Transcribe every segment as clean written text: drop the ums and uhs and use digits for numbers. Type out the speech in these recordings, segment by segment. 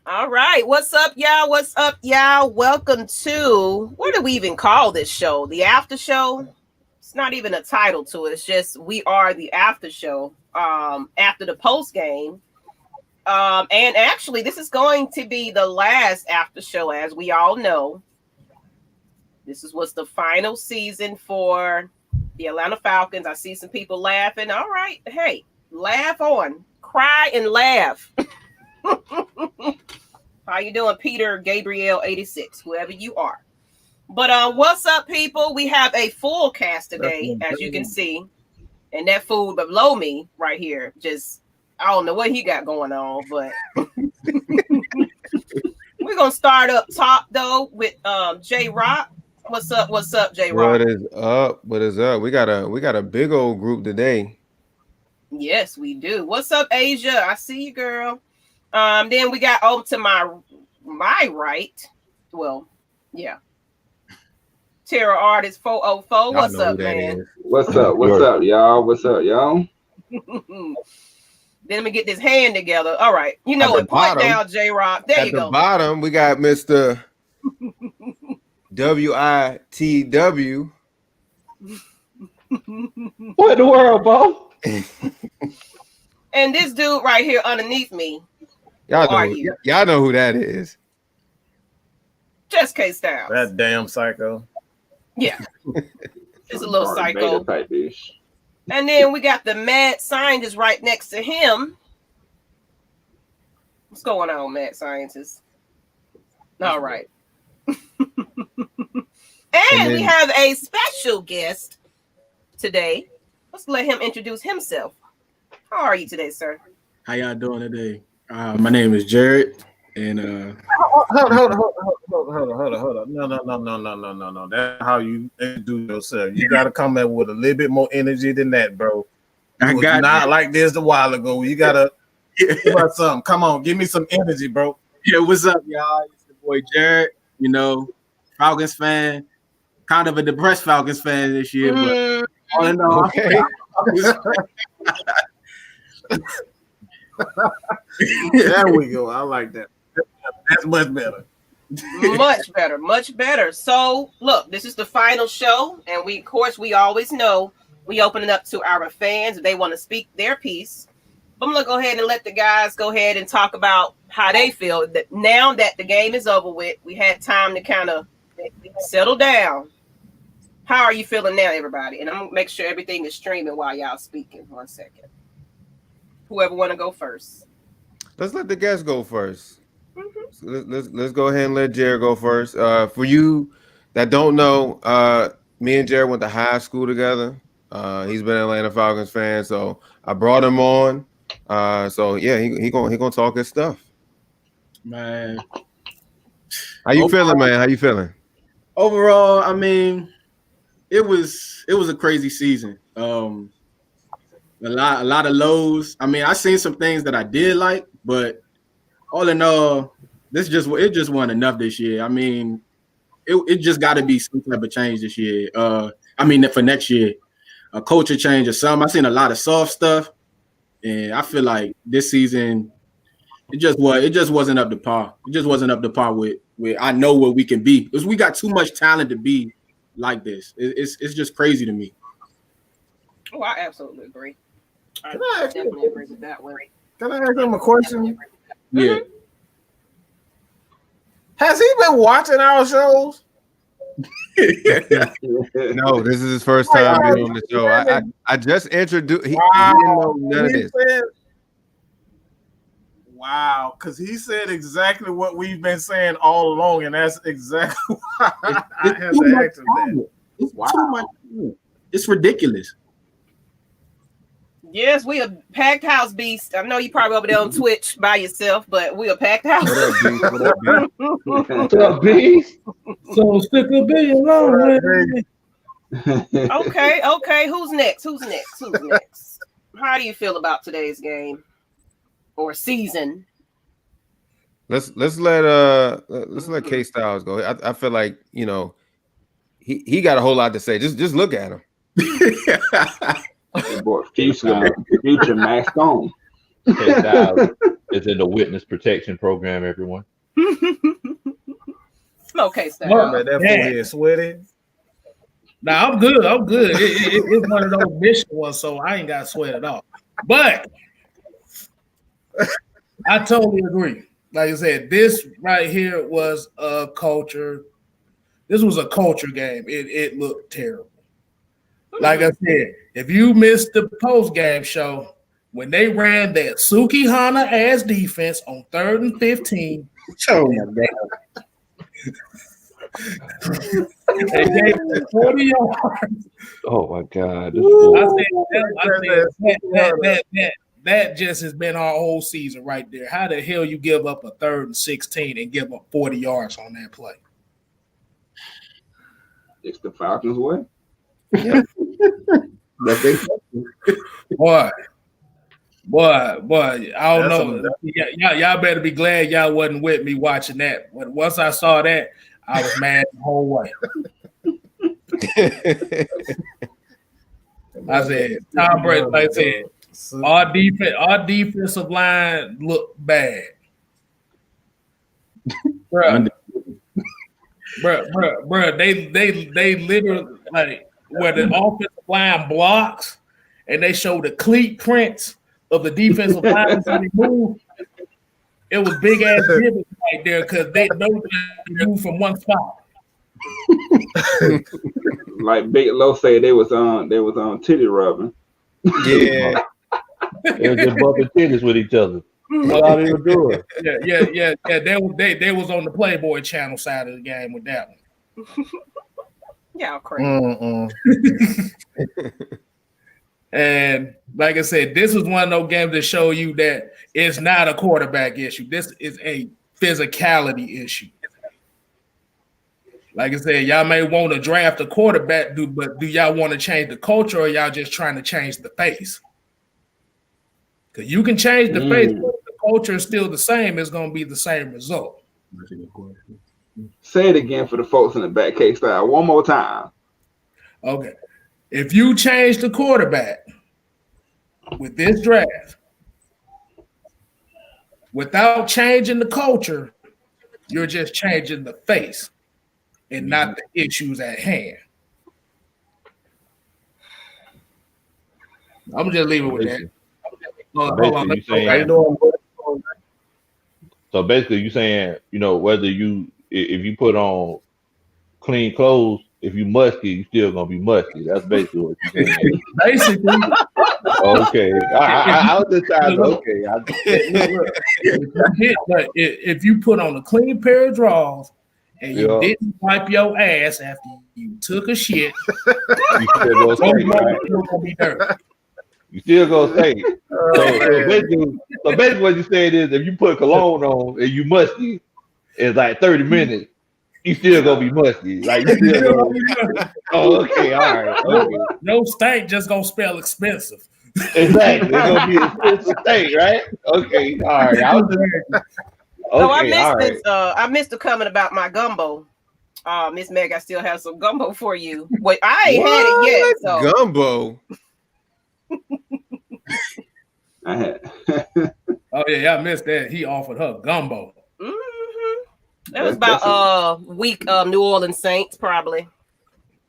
All right. What's up, y'all? What's up, y'all? Welcome to, what do we even call this show? The after show? It's not even a title to it. It's just we are the after show after the post game. And actually, this is going to be the last after show, as we all know. This was the final season for the Atlanta Falcons. I see some people laughing. All right. Hey, laugh on. Cry and laugh. How you doing, Peter Gabriel 86, whoever you are? But what's up, people? We have a full cast today, as you can see. And that fool below me right here, just, I don't know what he got going on, but we're going to start up top, though, with Jroc. What's up, Jroc? What is up? We got a big old group today. Yes, we do. What's up, Asia? I see you, girl. Then we got over to my right. Well, yeah. Terror Artist 404. What's up, man? What's up, y'all? What's up, y'all? Then let me get this hand together. All right. You know what? Point down, Jroc. There you go. At the bottom, we got Mr. WITW. What in the world, Bo? And this dude right here underneath me. Y'all know who that is. Just Kstylz. That damn psycho. Yeah. It's a little psycho. And then we got the mad scientist right next to him. What's going on, mad scientist? All right. And we have a special guest today. Let's let him introduce himself. How are you today, sir? How y'all doing today? My name is Jared, and hold on. No. That's how you do yourself. You gotta come in with a little bit more energy than that, bro. I got not like this a while ago. You gotta give us something. Come on, give me some energy, bro. Yeah, what's up, y'all? It's the boy Jared. You know, Falcons fan, kind of a depressed Falcons fan this year, but all in all, okay. There we go. I like that. That's much better. Much better. So, look, this is the final show, and we always know we open it up to our fans if they want to speak their piece. But I'm gonna go ahead and let the guys go ahead and talk about how they feel that now that the game is over with. We had time to kind of settle down. How are you feeling now, everybody? And I'm gonna make sure everything is streaming while y'all speaking. 1 second. Whoever want to go first. Let's let the guests go first. Mm-hmm. Let's go ahead and let Jared go first. For you that don't know, me and Jared went to high school together. He's been an Atlanta Falcons fan, so I brought him on. So yeah, he gonna talk his stuff. Man, how you feeling, man? How you feeling? Overall, I mean, it was a crazy season. A lot of lows. I mean, I seen some things that I did like, but all in all, it just wasn't enough this year. I mean, it just got to be some type of change this year. I mean, for next year, a culture change or something. I seen a lot of soft stuff, and I feel like this season, it just wasn't up to par. It just wasn't up to par with I know what we can be, because we got too much talent to be like this. It's just crazy to me. Oh, I absolutely agree. I definitely agree with that one. Can I ask him a question? Yeah. Mm-hmm. Has he been watching our shows? No, this is his first time being on the show. I just introduced. He didn't know none of this. Wow, because he said exactly what we've been saying all along, and that's exactly why I had to ask him that. It's too much. It's ridiculous. Yes, we a packed house, Beast. I know you probably over there on Twitch by yourself, but we a packed house. What up, Beast? What's up, Beast? So stick a billion on. Okay. Who's next? How do you feel about today's game or season? Let's let Kstylz go. I feel like, you know, he got a whole lot to say. Just look at him. They bought future Max Stone. Kstylz is in the witness protection program, everyone. Okay, Oh, Kstylz. man, that forehead sweaty. Nah, I'm good. I'm good. It's one of those mission ones, so I ain't got to sweat at all. But I totally agree. Like I said, this right here was a culture. This was a culture game. It looked terrible. Like I said, if you missed the post-game show, when they ran that Sukihana ass defense on 3rd and 15, Oh my God. they gave them 40 yards. Oh my God. That just has been our whole season right there. How the hell you give up a 3rd and 16 and give up 40 yards on that play? It's the Falcons' way. Boy, I don't know. Y'all better be glad y'all wasn't with me watching that. But once I saw that, I was mad the whole way. I said, Tom Brady, like I said, our defensive line looked bad. Bruh, they literally, like, where the offensive line blocks and they show the cleat prints of the defensive line when they move. It was big ass divots right there because they know they move from one spot. Like Big Low said, they was on titty rubbing. Yeah. They were just bumping titties with each other. That's all they were doing. Yeah. They was on the Playboy channel side of the game with that one. Y'all crazy. And like I said, this is one of those games that show you that it's not a quarterback issue. This is a physicality issue. Like I said, y'all may want to draft a quarterback, but do y'all want to change the culture or y'all just trying to change the face? Because you can change the face, but if the culture is still the same, it's going to be the same result. Say it again for the folks in the back, Kstylz. One more time. Okay. If you change the quarterback with this draft, without changing the culture, you're just changing the face and not the issues at hand. I'm gonna just leave it with that. So basically, you're saying, whether if you put on clean clothes, if you musky, you still gonna be musky. That's basically what you're saying. Basically. Okay. I was just trying to. Okay. If you put on a clean pair of drawers and you didn't wipe your ass after you took a shit, you still gonna stay, right? You still gonna stay. So basically, what you saying is, if you put cologne on and you musky, it's like 30 minutes. You still gonna be musky, like you still gonna. Oh, okay, all right. Okay. No stank just gonna spell expensive. Exactly, it's gonna be expensive stank, right? Okay, all right. I missed the comment about my gumbo. Miss Meg, I still have some gumbo for you. Wait, I ain't had it yet. So. Gumbo. I had. Oh yeah, I missed that. He offered her gumbo. That was about week New Orleans Saints, probably.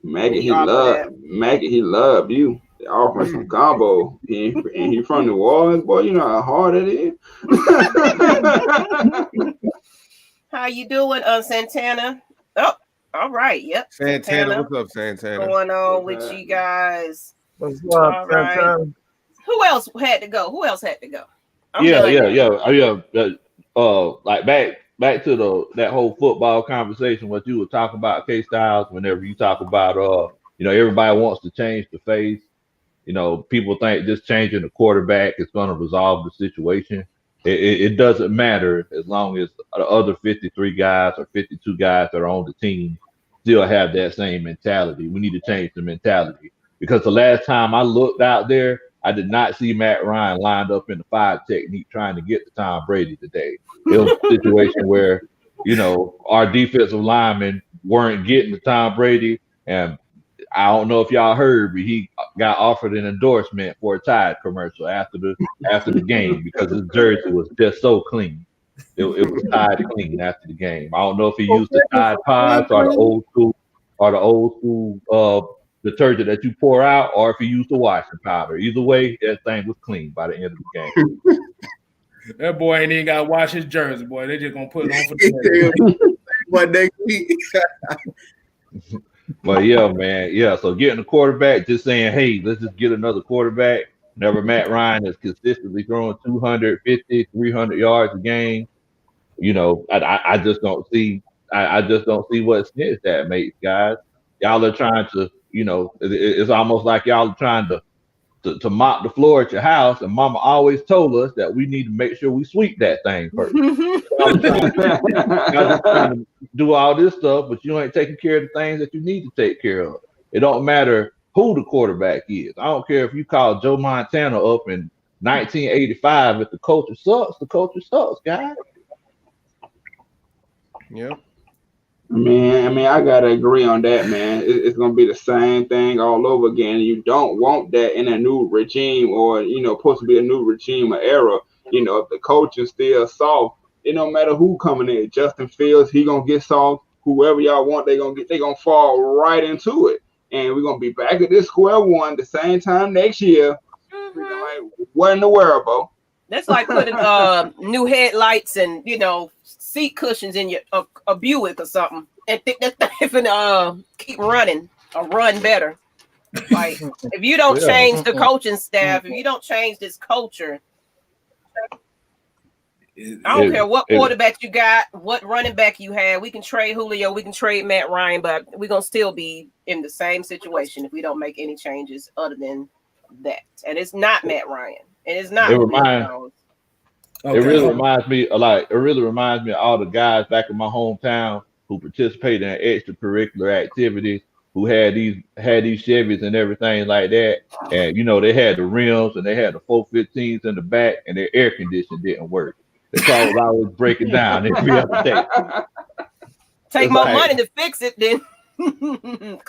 Maggie, he loved you. They offering some combo. And he from New Orleans, boy. You know how hard it is. How you doing, Santana? Oh, all right. Yep. Santana, what's up, Santana? What's going on with you guys? What's up, Santana? Right. Who else had to go? Like back to that whole football conversation, what you were talking about, Kstylz, whenever you talk about everybody wants to change the face. People think just changing the quarterback is going to resolve the situation. It doesn't matter as long as the other 53 guys or 52 guys that are on the team still have that same mentality. We need to change the mentality, because the last time I looked out there, I did not see Matt Ryan lined up in the 5 technique trying to get to Tom Brady today. It was a situation where, our defensive linemen weren't getting to Tom Brady. And I don't know if y'all heard, but he got offered an endorsement for a Tide commercial after the game because his jersey was just so clean. It was Tide clean after the game. I don't know if he used the Tide Pods or the old school detergent that you pour out, or if he used the washing powder. Either way, that thing was clean by the end of the game. That boy ain't even got to wash his jersey, boy. They just gonna put it on for the What next week? But yeah, man, yeah. So getting a quarterback, just saying, hey, let's just get another quarterback. Never Matt Ryan is consistently throwing 250, 300 yards a game. You know, I just don't see. I just don't see what sense that makes, guys. Y'all are trying to, you know, it's almost like y'all are trying to mop the floor at your house, and Mama always told us that we need to make sure we sweep that thing first. Y'all just trying to do all this stuff, but you ain't taking care of the things that you need to take care of. It don't matter who the quarterback is. I don't care if you call Joe Montana up in 1985. If the culture sucks, guys. Yep. I mean, I gotta agree on that, man. It's gonna be the same thing all over again. You don't want that in a new regime, or supposed to be a new regime or era. If the coach is still soft, it don't matter who coming in. Justin Fields, he gonna get soft. Whoever y'all want, they gonna fall right into it, and we're gonna be back at this square one the same time next year. Like, what in the world, bro? That's like putting new headlights and seat cushions in a Buick or something, and think that thing finna keep running or run better. Like, if you don't change the coaching staff, if you don't change this culture, I don't care what quarterback you got, what running back you had. We can trade Julio, we can trade Matt Ryan, but we're gonna still be in the same situation if we don't make any changes other than that. And it's not Matt Ryan. And it's not. It really reminds me of all the guys back in my hometown who participated in extracurricular activities, who had these Chevys and everything like that. And they had the rims and they had the 415s in the back, and their air conditioning didn't work. The car was always breaking down every other day. Take more money to fix it than I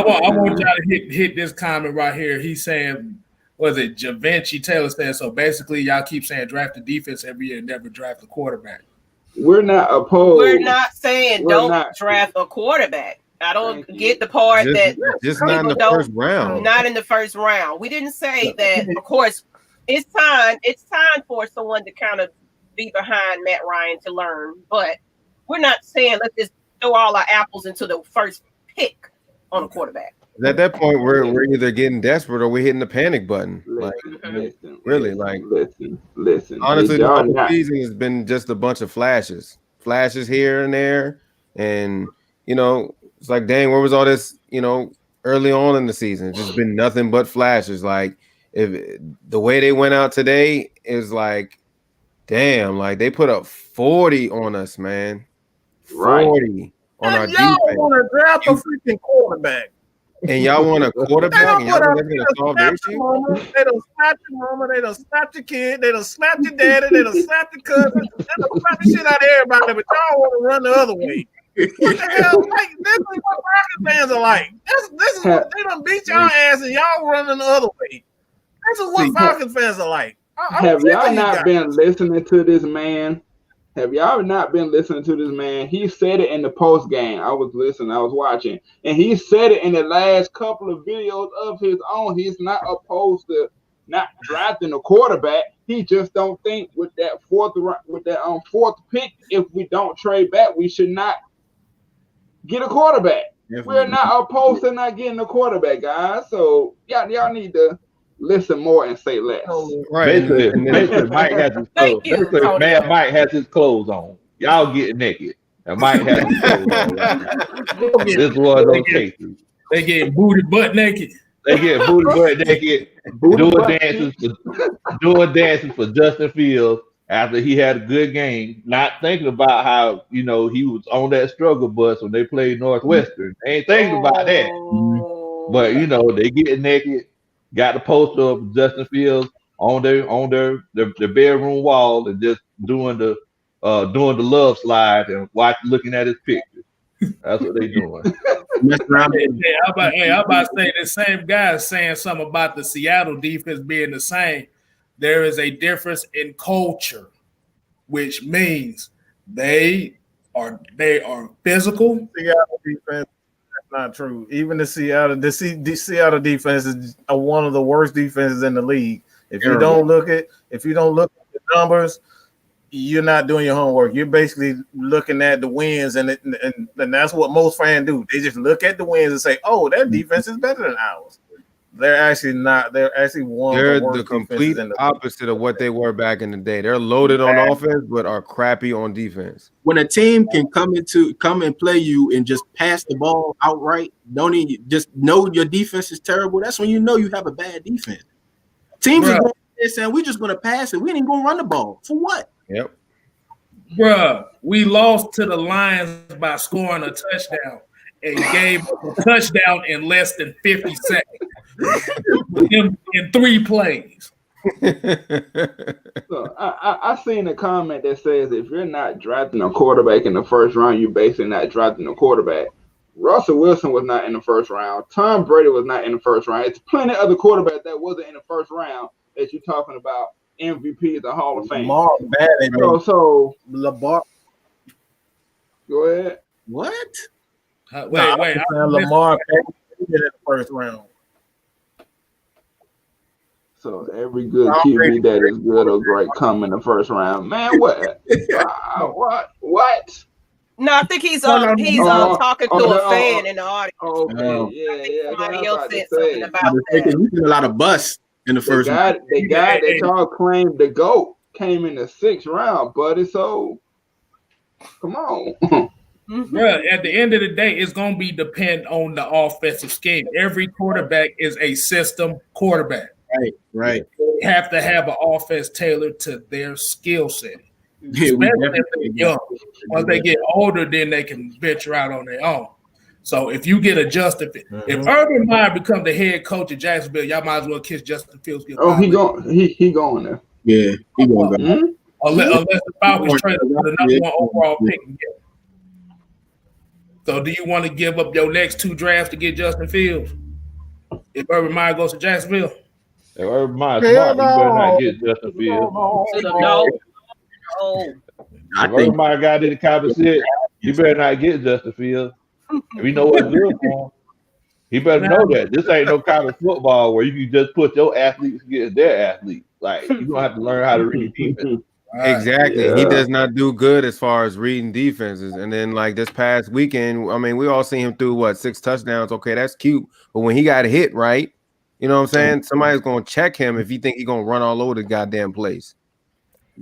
want y'all to hit this comment right here. He's saying, was it Javinci Taylor said, so basically y'all keep saying draft the defense every year and never draft the quarterback. We're not opposed. We're not saying don't draft a quarterback. I don't get the part that just not in the first round. Not in the first round. We didn't say that. Of course, it's time for someone to kind of be behind Matt Ryan to learn. But we're not saying let's just throw all our apples into the first pick on a quarterback. At that point, we're either getting desperate or we're hitting the panic button. Listen. Honestly, the whole season has been just a bunch of flashes here and there, and it's like, dang, where was all this? Early on in the season, it's just been nothing but flashes. Like, if the way they went out today is like, damn, like they put up 40 on us, man. 40 on our defense. Y'all want to draft a freaking quarterback. And y'all want a quarterback, and y'all think that's gonna solve the issue? They done slapped your mama, they done slapped your kid, they done slapped your daddy, they done slapped your cousin, they done slapped the shit out of everybody, but y'all want to run the other way. What the hell? Like, this is what Falcons fans are like. This is what they done beat y'all ass, and y'all running the other way. This is what Falcons fans are like. Have y'all not been listening to this man? Have y'all not been listening to this man? He said it in the post game. I was listening, I was watching, and he said it in the last couple of videos of his own. He's not opposed to not drafting a quarterback. He just don't think with that fourth pick, if we don't trade back, we should not get a quarterback. Definitely. We're not opposed to not getting a quarterback, guys. So y'all need to listen more and say less. Right. Basically, Mike has his clothes. Mike has his clothes on. Y'all get naked. And Mike has his clothes on. Right? This was those cases. They get booty butt naked. They get booty butt naked. Doing dances for Justin Fields after he had a good game, not thinking about how he was on that struggle bus when they played Northwestern. They ain't thinking about that. But they get naked. Got the poster of Justin Fields on their bedroom wall and just doing the love slide and looking at his pictures. That's what they doing. mess around. I'm about to say the same guy saying something about the Seattle defense being the same. There is a difference in culture, which means they are physical. Seattle defense, that's not true. Even the Seattle defense is one of the worst defenses in the league. If you don't look at the numbers, you're not doing your homework. You're basically looking at the wins, and that's what most fans do. They just look at the wins and say, "Oh, their defense is better than ours." They're actually not. They're actually one of the worst. They're the complete opposite of what they were back in the day. They're loaded on offense, but are crappy on defense. When a team can come and play you and just pass the ball outright, don't even just know your defense is terrible. That's when you know you have a bad defense. Teams are going there saying we're just going to pass it. We ain't going to run the ball for what? Yep. Bruh, we lost to the Lions by scoring a touchdown and gave a touchdown in less than 50 seconds in 3 plays. So I seen a comment that says if you're not drafting a quarterback in the first round, you're basically not drafting a quarterback. Russell Wilson was not in the first round. Tom Brady was not in the first round. It's plenty of other quarterbacks that wasn't in the first round that you're talking about. MVP of the Hall of Fame. So Lamar. Go ahead. What? Wait. Lamar in the first round. So every good QB that is good or great come in the first round. Man, what? What? No, I think he's talking to a fan in the audience. Okay, yeah. Somebody else said something about that. You get a lot of busts in the first round. The guy that y'all claimed the GOAT came in the 6th round, buddy. So come on. Bro, at the end of the day, it's going to be depend on the offensive scheme. Every quarterback is a system quarterback. Right. They have to have an offense tailored to their skill set. Yeah, especially if they're young. Once they get older, then they can venture out on their own. So if you get adjusted, if Urban Meyer becomes the head coach of Jacksonville, y'all might as well kiss Justin Fields. He going there. Yeah, he going there. Unless the Falcons trade for the number 1 overall pick. So do you want to give up your next 2 drafts to get Justin Fields? If Urban Meyer goes to Jacksonville? If Urban Meyer's smart, you better not get Justin Fields. No. If Urban Meyer got in the conversation, you better not get Justin Fields. We know what's good for him. He better know that this ain't no kind of football where you can just put your athletes against their athletes. Like you're gonna have to learn how to read defense. Exactly. Yeah. He does not do good as far as reading defenses. And then like this past weekend, I mean, we all seen him through 6 touchdowns. Okay, that's cute. But when he got hit, right? You know what I'm saying? Somebody's gonna check him if he think he's gonna run all over the goddamn place.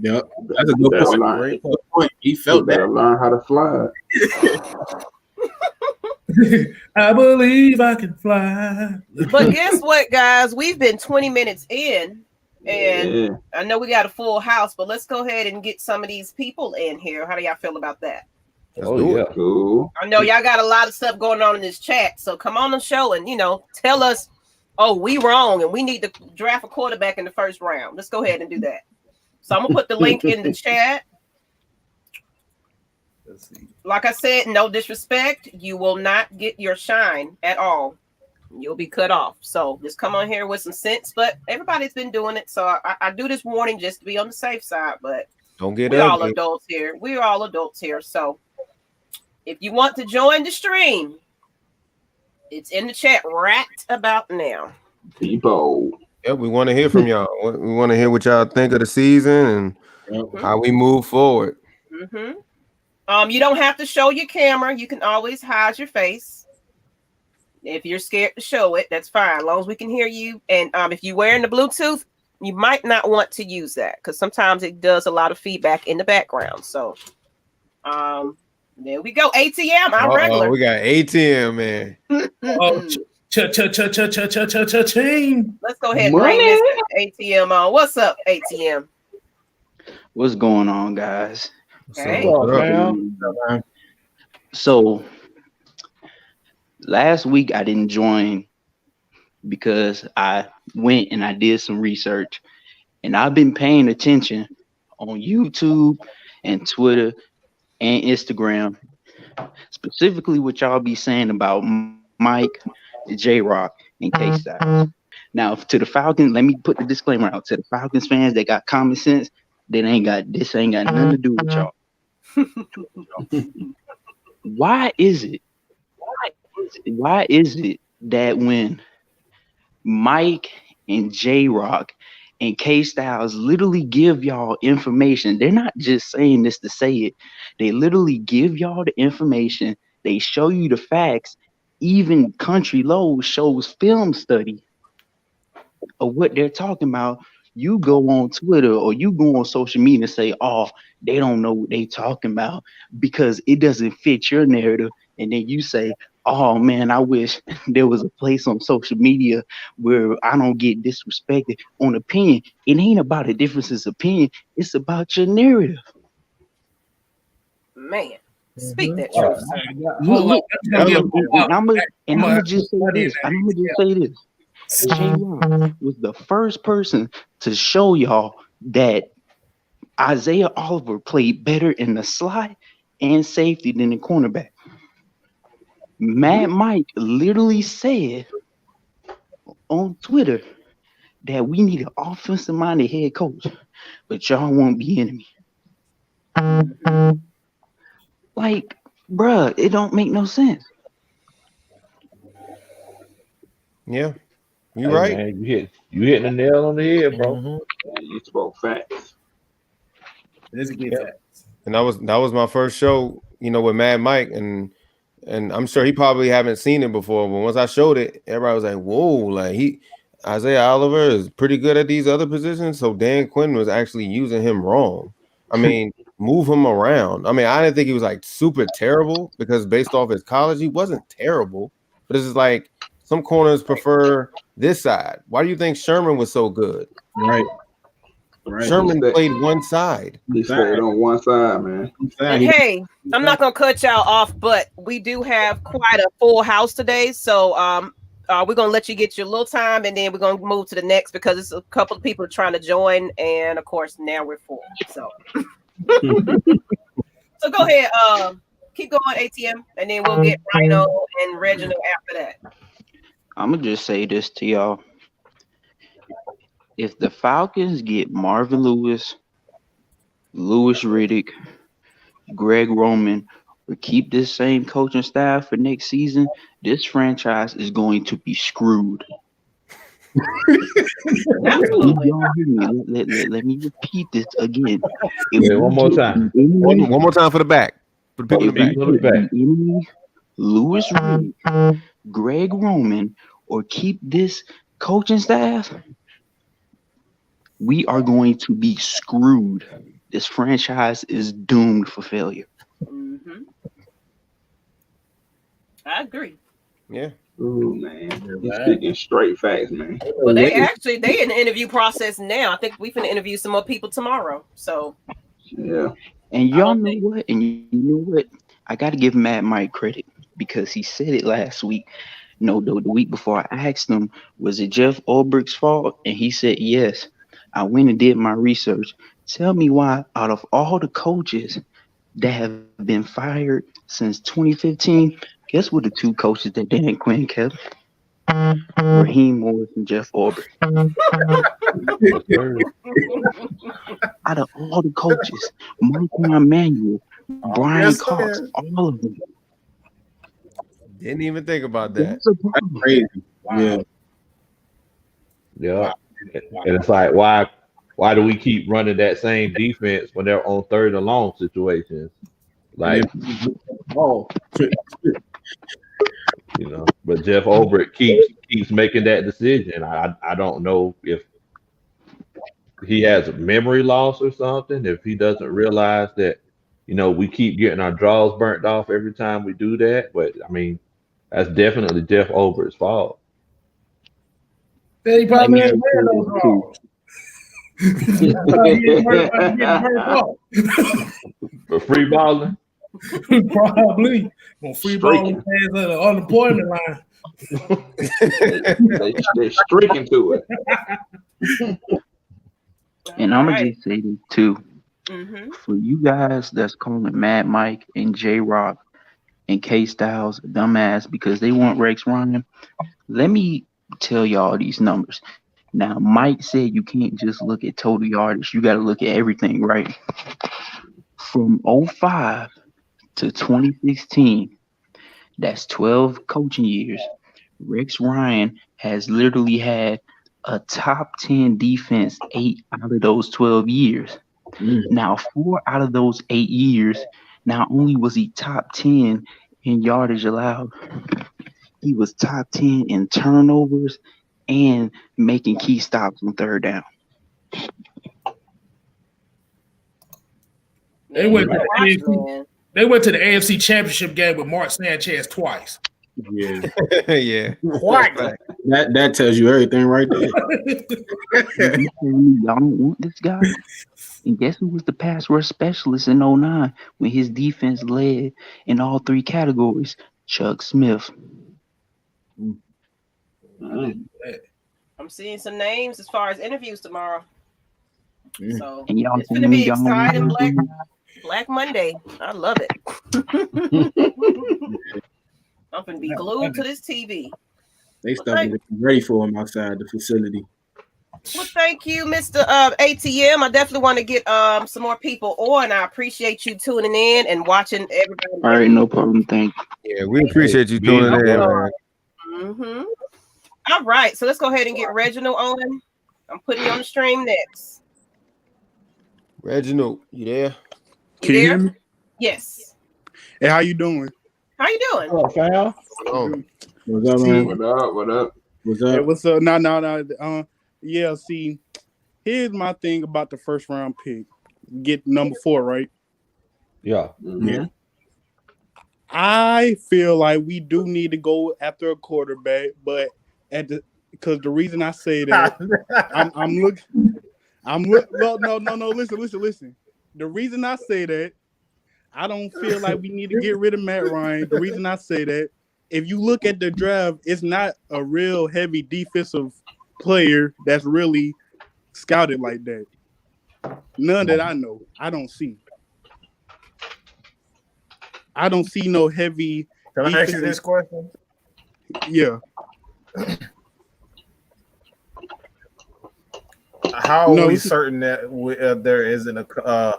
Yep. That's a good point. He felt that. Learn how to fly. I believe I can fly. But guess what, guys? We've been 20 minutes in, and I know we got a full house, but let's go ahead and get some of these people in here. How do y'all feel about that? Cool. I know y'all got a lot of stuff going on in this chat, so come on the show and tell us, oh, we wrong and we need to draft a quarterback in the first round. Let's go ahead and do that. So I'm gonna put the link in the chat. Like I said, no disrespect. You will not get your shine at all. You'll be cut off. So just come on here with some sense. But everybody's been doing it. So I do this warning just to be on the safe side. But don't get we're all adults here. We're all adults here. So if you want to join the stream, it's in the chat right about now. People. Yeah, we want to hear from y'all. We want to hear what y'all think of the season and how we move forward. You don't have to show your camera. You can always hide your face. If you're scared to show it, that's fine. As long as we can hear you. And if you're wearing the Bluetooth, you might not want to use that because sometimes it does a lot of feedback in the background. So there we go. ATM, I'm regular. We got ATM, man. Let's go ahead and bring this ATM on. What's up, ATM? What's going on, guys? Hey. So last week I didn't join because I went and I did some research, and I've been paying attention on YouTube and Twitter and Instagram specifically what y'all be saying about Mike, Jroc, and Kstylz. Now, to the Falcons, let me put the disclaimer out. To the Falcons fans that got common sense, this ain't got nothing to do with y'all. Why is it that when Mike and Jroc and Kstylz literally give y'all information, they're not just saying this to say it, they literally give y'all the information, they show you the facts. Even Country Low shows film study of what they're talking about. You go on Twitter or you go on social media and say, oh, they don't know what they talking about because it doesn't fit your narrative. And then you say, oh man, I wish there was a place on social media where I don't get disrespected on opinion. It ain't about a difference in opinion. It's about your narrative. Man, speak that truth. Look, I'm gonna just say this. Jroc was the first person to show y'all that Isaiah Oliver played better in the slot and safety than the cornerback. Mad Mike literally said on Twitter that we need an offensive-minded head coach, but y'all won't be enemy. Like, bruh, it don't make no sense. Yeah. You right. Man, you hitting the nail on the head, bro. You spoke facts. Let's get facts. And that was my first show, with Mad Mike, and I'm sure he probably haven't seen it before, but once I showed it, everybody was like, "Whoa!" Like Isaiah Oliver is pretty good at these other positions, so Dan Quinn was actually using him wrong. I mean, move him around. I mean, I didn't think he was like super terrible because based off his college, he wasn't terrible, but it's just like some corners prefer this side. Why do you think Sherman was so good? Right. Sherman played one side. He stayed on one side, man. And hey, I'm not gonna cut y'all off, but we do have quite a full house today. So we're gonna let you get your little time, and then we're gonna move to the next because it's a couple of people trying to join, and of course now we're full. So, so go ahead, keep going, ATM, and then we'll get Rhino and Reginald after that. I'm gonna just say this to y'all. If the Falcons get Marvin Lewis, Louis Riddick, Greg Roman, or keep this same coaching staff for next season, this franchise is going to be screwed. Absolutely. Let me repeat this again. One more time. One more time for the back. For the people in the back. Louis Riddick, Greg Roman, or keep this coaching staff, we are going to be screwed. This franchise is doomed for failure. Mm-hmm. I agree. Yeah. Ooh, man. He's speaking straight facts, man. Well, they in the interview process now. I think we finna interview some more people tomorrow. So yeah. And y'all know what? And you know what? I got to give Mad Mike credit because he said it last week. No, the week before I asked him, was it Jeff Ulbricht's fault? And he said yes. I went and did my research. Tell me why, out of all the coaches that have been fired since 2015, guess what the two coaches that Dan Quinn kept? Raheem Morris and Jeff Ulbricht. Out of all the coaches, Michael Emmanuel, Brian Cox, all of them. Didn't even think about that. That's crazy. Wow. Yeah. And it's like, why do we keep running that same defense when they're on third and long situations? Like, but Jeff Ulbricht keeps making that decision. I don't know if he has a memory loss or something, if he doesn't realize that, we keep getting our draws burnt off every time we do that. But I mean, that's definitely Jeff Ulbricht's fault. He probably ain't wearing those draws. For free balling? Probably. Well, free balling fans at the unemployment line. They're streaking to it. And I'm going to just say this too. For you guys that's calling Mad Mike and Jroc and Kstylz dumbass because they want Rex Ryan. Let me tell y'all these numbers. Now, Mike said you can't just look at total yardage. You got to look at everything, right? From 05 to 2016, that's 12 coaching years. Rex Ryan has literally had a top 10 defense 8 out of those 12 years. Now, 4 out of those 8 years, not only was he top 10 in yardage allowed, he was top 10 in turnovers and making key stops on third down. They went to the AFC Championship game with Mark Sanchez twice. Yeah. Yeah. Quite. That tells you everything right there. Y'all don't want this guy? And guess who was the pass rush specialist in 09 when his defense led in all 3 categories? Chuck Smith. I'm seeing some names as far as interviews tomorrow. So and y'all it's going to be exciting. Black Monday. I love it. I'm going to be glued to this TV. They started ready for him outside the facility. Well, thank you, Mr. ATM. I definitely want to get some more people on. I appreciate you tuning in and watching everybody. All right, no problem. Thank you. Yeah, we appreciate you tuning in. Mm-hmm. All right, so let's go ahead and get Reginald on. I'm putting you on the stream next. Reginald, you there? Can you hear me? Yes. Hey, how you doing? How you doing? Oh, fam. What's up, man? What up? What up? What's up? Hey, what's up? No. Yeah, see, here's my thing about the first round pick. Get number 4, right? Yeah. Yeah. I feel like we do need to go after a quarterback, but because the reason I say that, listen. The reason I say that, I don't feel like we need to get rid of Matt Ryan. The reason I say that, if you look at the draft, it's not a real heavy defensive player that's really scouted like that. None that I know. I don't see no heavy. Can I ask you this question? Yeah. How are we certain that there isn't a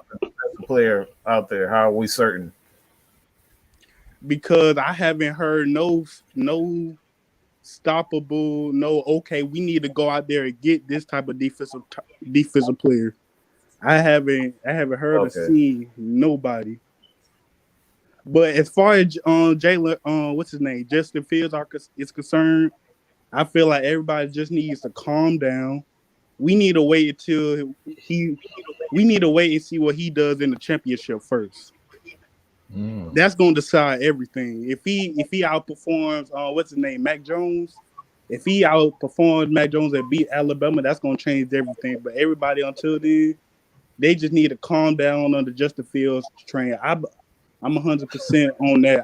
player out there? How are we certain? Because I haven't heard no stoppable, okay, we need to go out there and get this type of defensive player. I haven't heard or seen nobody. But as far as Jalen, what's his name, Justin Fields is concerned, I feel like everybody just needs to calm down. We need to wait until we need to wait and see what he does in the championship first. That's going to decide everything. If he outperforms, what's his name, Mac Jones. If he outperforms Mac Jones and beat Alabama, that's going to change everything. But everybody until then, they just need to calm down under Justin Fields train. I'm 100% on that.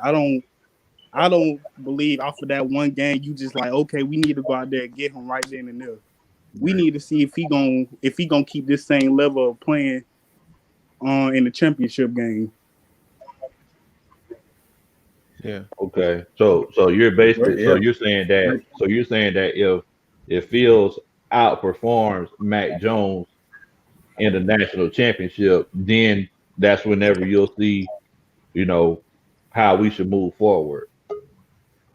I don't believe off of that one game you just like, okay, we need to go out there and get him right then and there. We need to see if he gonna keep this same level of playing in the championship game. Yeah. Okay. So you're basically you're saying that if Fields outperforms Mac Jones in the national championship, then that's whenever you'll see, how we should move forward.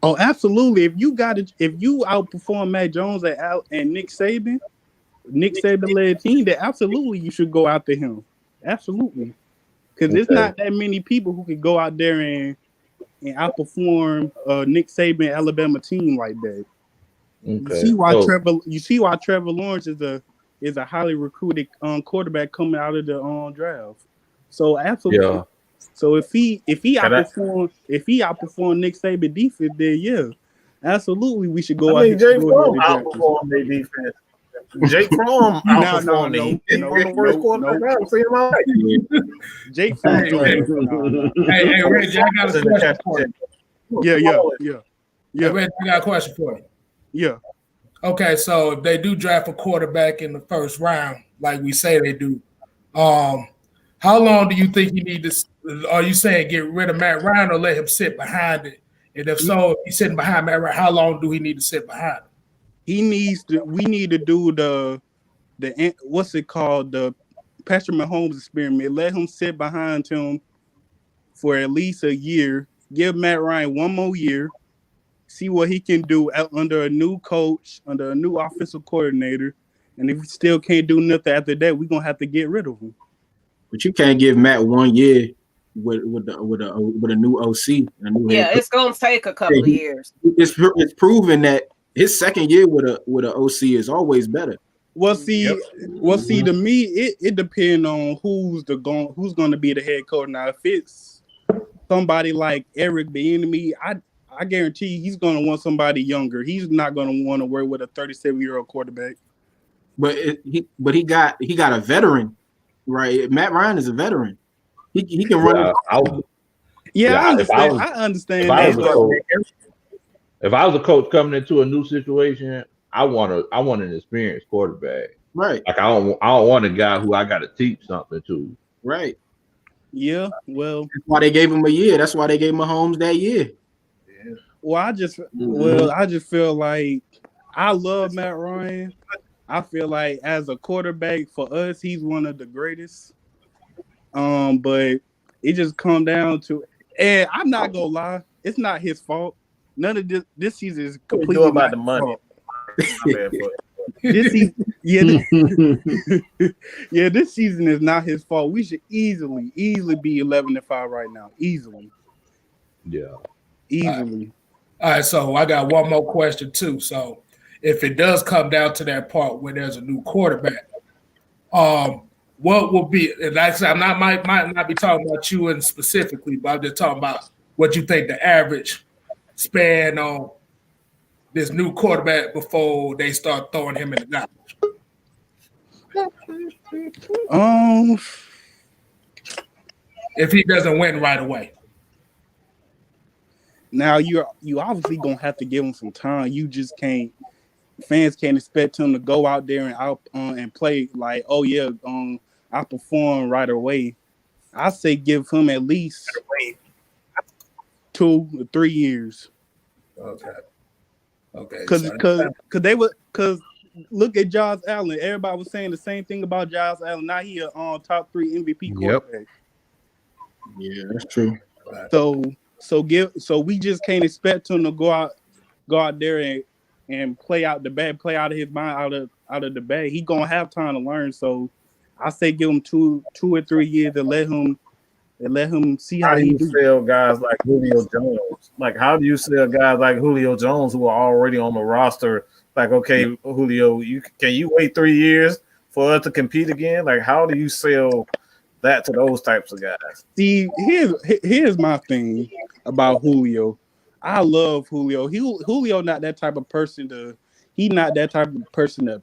Oh, absolutely. If you outperform Mac Jones and Nick Saban led team, then absolutely you should go after him. Absolutely. Because it's not that many people who can go out there and outperform Nick Saban Alabama team like that. Okay. You see why Trevor Lawrence is a highly recruited quarterback coming out of the draft. So absolutely. Yeah. So if he outperform Nick Saban defense, then yeah, absolutely we should go. Jake Fromm outperformed their defense. Jake Fromm outperformed them. The worst quarterback I've seen in my life. Jake Fromm. Hey, Reggie, I got a question for you. Yeah. Reggie, I got a question for you. Yeah. Okay, so if they do draft a quarterback in the first round, like we say they do, how How long do you think you need to? Are you saying get rid of Matt Ryan or let him sit behind it? And if so, if he's sitting behind Matt Ryan, how long do he need to sit behind him? He needs to. We need to do the what's it called, the Patrick Mahomes experiment. Let him sit behind him for at least a year. Give Matt Ryan one more year. See what he can do under a new coach, under a new offensive coordinator. And if he still can't do nothing after that, we're gonna have to get rid of him. But you can't give Matt 1 year with a new OC. It's gonna take a couple of years. It's proven that his second year with a OC is always better. Well, see, to me, it depends on who's going to be the head coach. Now, if it's somebody like Eric Bieniemy, I guarantee he's going to want somebody younger. He's not going to want to work with a 37-year-old quarterback. But he got a veteran, right? Matt Ryan is a veteran. He can run. I understand. If I was a coach coming into a new situation, I want an experienced quarterback. Right. Like I don't want a guy who I got to teach something to. Right. Yeah. Well, that's why they gave him a year. That's why they gave Mahomes that year. Yeah. Well, I just feel like I love Matt Ryan. I feel like as a quarterback for us, he's one of the greatest. But it just come down to, and I'm not gonna lie, it's not his fault. None of this season is completely about the money. This season, this season is not his fault. We should easily be 11-5 right now. Easily. Yeah. Easily. All right, so I got one more question too. So if it does come down to that part where there's a new quarterback, what will be, and like I said, might not be talking about you and specifically, but I'm just talking about what you think the average span on this new quarterback before they start throwing him in the garbage. If he doesn't win right away. Now you obviously gonna have to give him some time. You just can't. Fans can't expect him to go out there and play like, oh yeah, I perform right away. I say give him at least 2 or 3 years. Okay. Because look at Josh Allen. Everybody was saying the same thing about Josh Allen. Now he top 3 MVP quarterback. Yeah, that's true. So we just can't expect him to go out there and play out of his mind, out of the bag. He gonna have time to learn. So I say give him 2 or 3 years to let him see how do you sell guys like Julio Jones? Like, how do you sell guys like Julio Jones who are already on the roster? Like, okay, Julio, can you wait 3 years for us to compete again? Like, how do you sell that to those types of guys? See, here's my thing about Julio. I love Julio. Julio not that type of person to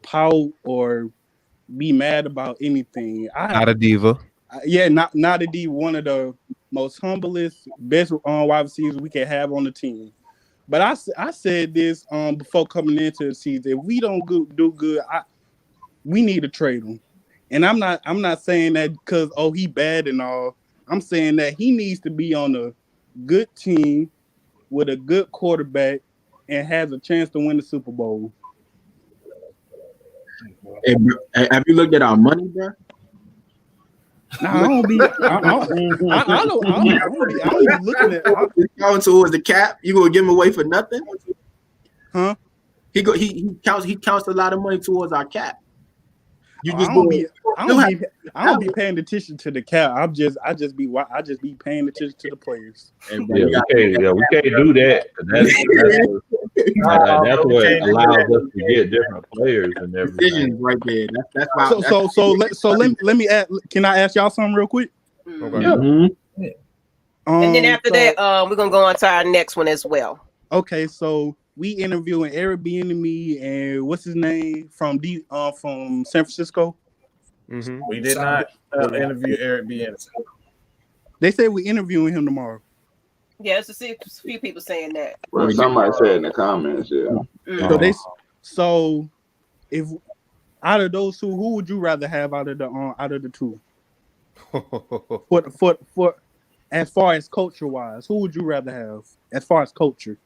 pout or be mad about anything. Not a diva. Not a diva. One of the most humblest, best wide receivers we can have on the team. But I said this before coming into the season. If we don't do good, we need to trade him. And I'm not saying that because he bad and all. I'm saying that he needs to be on a good team with a good quarterback and has a chance to win the Super Bowl. Hey, have you looked at our money, bro? No, I don't be looking at. Going towards the cap, you gonna give him away for nothing? Huh? He counts a lot of money towards our cap. I don't be paying attention to the cap. I just be paying attention to the players. We can't do that. That's what allows us to get different players and everything. Right there. That's why. Let me ask. Can I ask y'all something real quick? Okay. Mm-hmm. And then after that, we're gonna go on to our next one as well. Okay, so we interviewing Eric Bieniemy and what's his name from San Francisco. Mm-hmm. We did not interview Eric Bieniemy. They say we're interviewing him tomorrow. Yeah, it's a few people saying that. Well, somebody said in the comments, yeah. Mm-hmm. So if out of those two, who would you rather have out of the two? For as far as culture wise, who would you rather have as far as culture?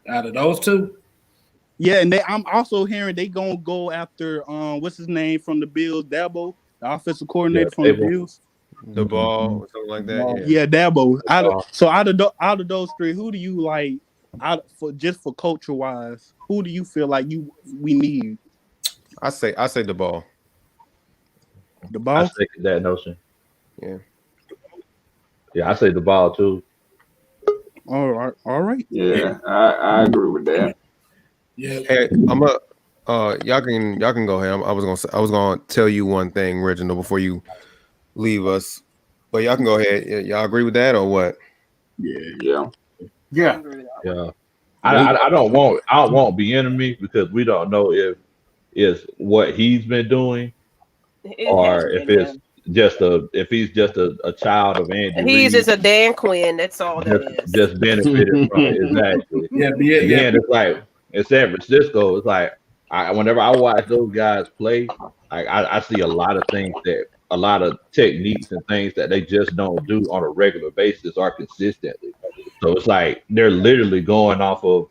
Out of those two? Yeah, and I'm also hearing they gonna go after what's his name from the Bills, Dabo, the offensive coordinator from the Bills. The ball, something like that. Yeah, Dabo. Out of those three, who do you like? For culture wise, who do you feel like we need? I say the ball. The ball. I second that notion. Yeah, I say the ball too. All right. Yeah, I agree with that. Yeah. Hey, y'all can go ahead. I was gonna tell you one thing, Reginald, before you leave us. But y'all can go ahead. Y'all agree with that or what? Yeah. I don't want be enemy because we don't know if it's what he's been doing or if it's if he's just a child of Andy. He's just a Dan Quinn. That's all that is. Just benefited from it, exactly. Yeah. And it's like in San Francisco, it's like whenever I watch those guys play, I see a lot of things a lot of techniques and things that they just don't do on a regular basis or consistently. So it's like they're literally going off of,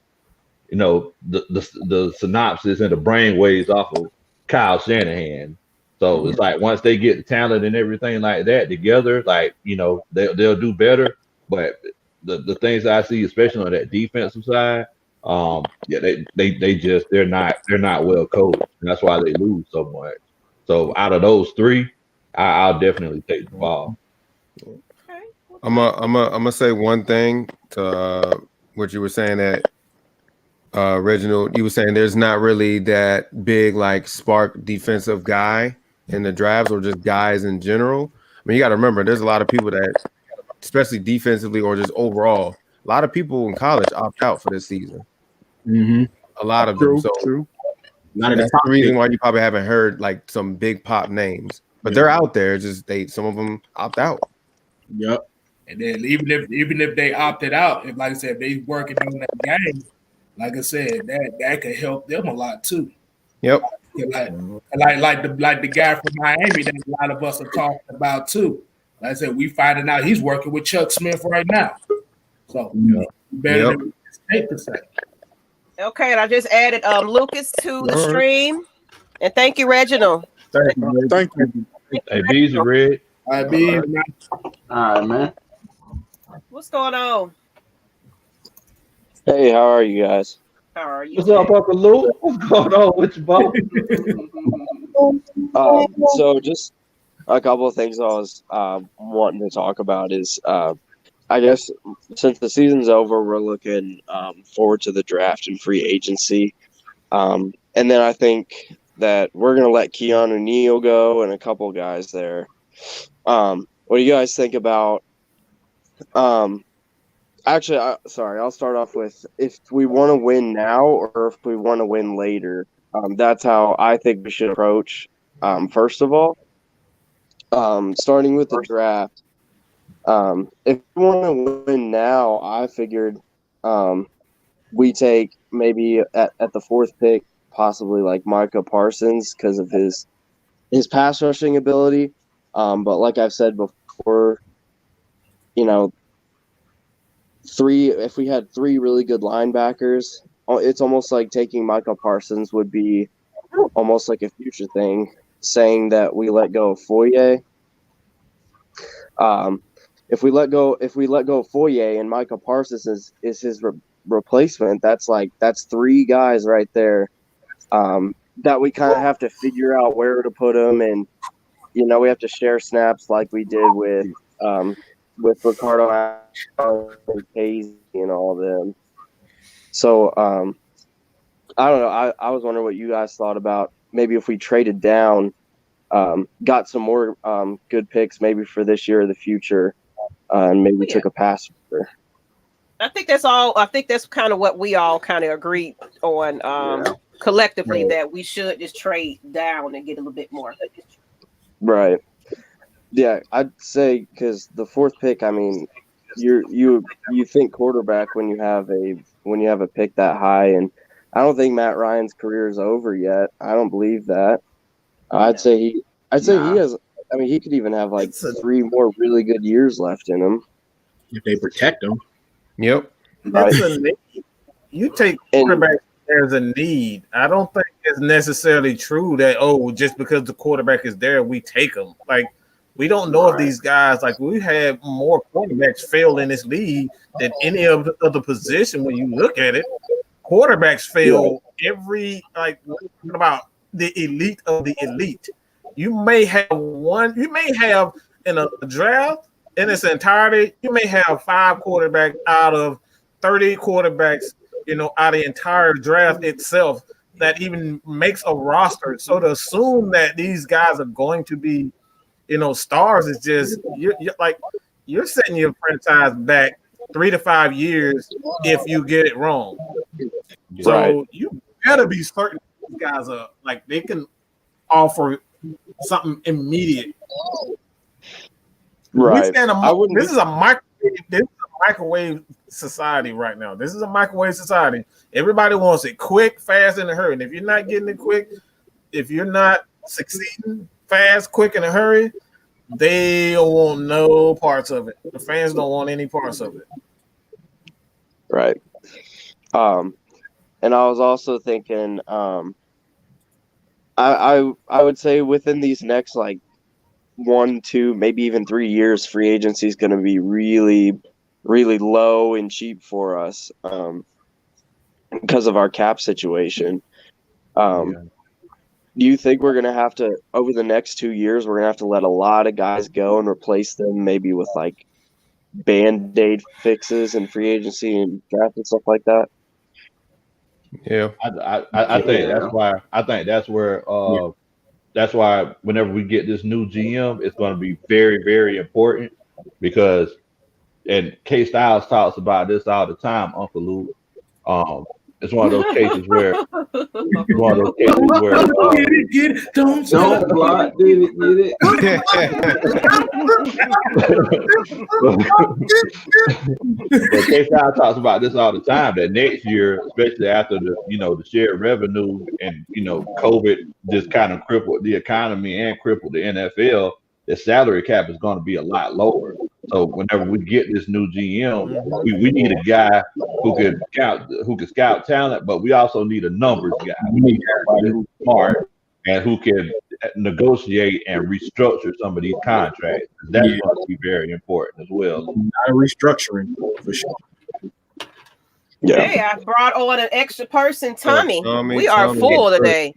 the synopsis and the brain waves off of Kyle Shanahan. So it's like once they get the talent and everything like that together, like they'll do better. But the things I see, especially on that defensive side, they're not well coached, and that's why they lose so much. So out of those three, I'll definitely take the ball. I'm gonna say one thing to what you were saying that Reginald, you were saying there's not really that big like spark defensive guy in the drafts or just guys in general. I mean, you got to remember there's a lot of people that, especially defensively or just overall, a lot of people in college opt out for this season. Mm-hmm. A lot of them. So that's the reason why you probably haven't heard like some big pop names, but they're out there. It's just some of them opt out. Yep. And then even if they opted out, if like I said, they working on that game, like I said, that could help them a lot too. Yep. Like the guy from Miami that a lot of us are talking about too. Like I said, we finding out he's working with Chuck Smith right now. So better than State to say. Okay, and I just added Lucas to the stream. And thank you, Reginald. Thank you. Hey, B's are red. All right, B. All right, man. What's going on? Hey, how are you guys? How are you? What's up, Uncle Lou? What's going on with you, bro? So just a couple of things I was wanting to talk about is I guess since the season's over, we're looking forward to the draft and free agency. And then I think that we're going to let Keanu Neal go and a couple guys there. What do you guys think about actually, I'll start off with if we want to win now or if we want to win later. That's how I think we should approach. First of all, starting with the draft. If we want to win now, I figured we take maybe at the fourth pick, possibly like Micah Parsons because of his pass rushing ability. But like I've said before, if we had three really good linebackers, it's almost like taking Micah Parsons would be almost like a future thing, saying that we let go of Foye. If we let go of Foye and Micah Parsons is his replacement, that's three guys right there that we kind of have to figure out where to put them, and we have to share snaps like we did with Ricardo and Casey and all of them. So I don't know. I was wondering what you guys thought about maybe if we traded down, got some more good picks maybe for this year or the future, and maybe took a pass. I think that's all. I think that's kind of what we all kind of agreed on collectively, that we should just trade down and get a little bit more. Right. Yeah, I'd say because the fourth pick, I mean, you think quarterback when you have a pick that high, and I don't think Matt Ryan's career is over yet. I don't believe that. I'd say he has I mean, he could even have like 3 more really good years left in him if they protect him. Yep. It's a need. You take quarterback as a need. I don't think it's necessarily true that just because the quarterback is there, we take him. Like, we don't know if these guys, like, we have more quarterbacks fail in this league than any of the other position. When you look at it, quarterbacks fail every, like, about the elite of the elite. You may have in a draft in its entirety, you may have 5 quarterbacks out of 30 quarterbacks, out of the entire draft itself that even makes a roster. So to assume that these guys are going to be, stars is just you're setting your franchise back 3 to 5 years if you get it wrong. So you gotta be certain these guys are like they can offer something immediate. Right. This is a microwave society right now. This is a microwave society. Everybody wants it quick, fast, in a hurry. And if you're not getting it quick, if you're not succeeding fast, quick, in a hurry, they don't want no parts of it. The fans don't want any parts of it. Right. And I was also thinking, I would say within these next 1, 2, maybe even 3 years, free agency is going to be really, really low and cheap for us because of our cap situation. Do you think we're going to have to, over the next 2 years, we're going to have to let a lot of guys go and replace them maybe with Band-Aid fixes and free agency and draft and stuff like that? Yeah. I think that's why. I think that's where. That's why whenever we get this new GM, it's going to be very, very important because, and Kstylz talks about this all the time, Uncle Luke. It's one of those cases where get it, don't block, get it. But Kstylz talks about this all the time that next year, especially after the shared revenue and COVID just kind of crippled the economy and crippled the NFL, the salary cap is going to be a lot lower. So whenever we get this new GM, we need a guy who can scout talent, but we also need a numbers guy. We need somebody who's smart and who can negotiate and restructure some of these contracts. That's going to be very important as well. Not restructuring for sure. Yeah. Hey, I brought on an extra person, Tommy. We are full today.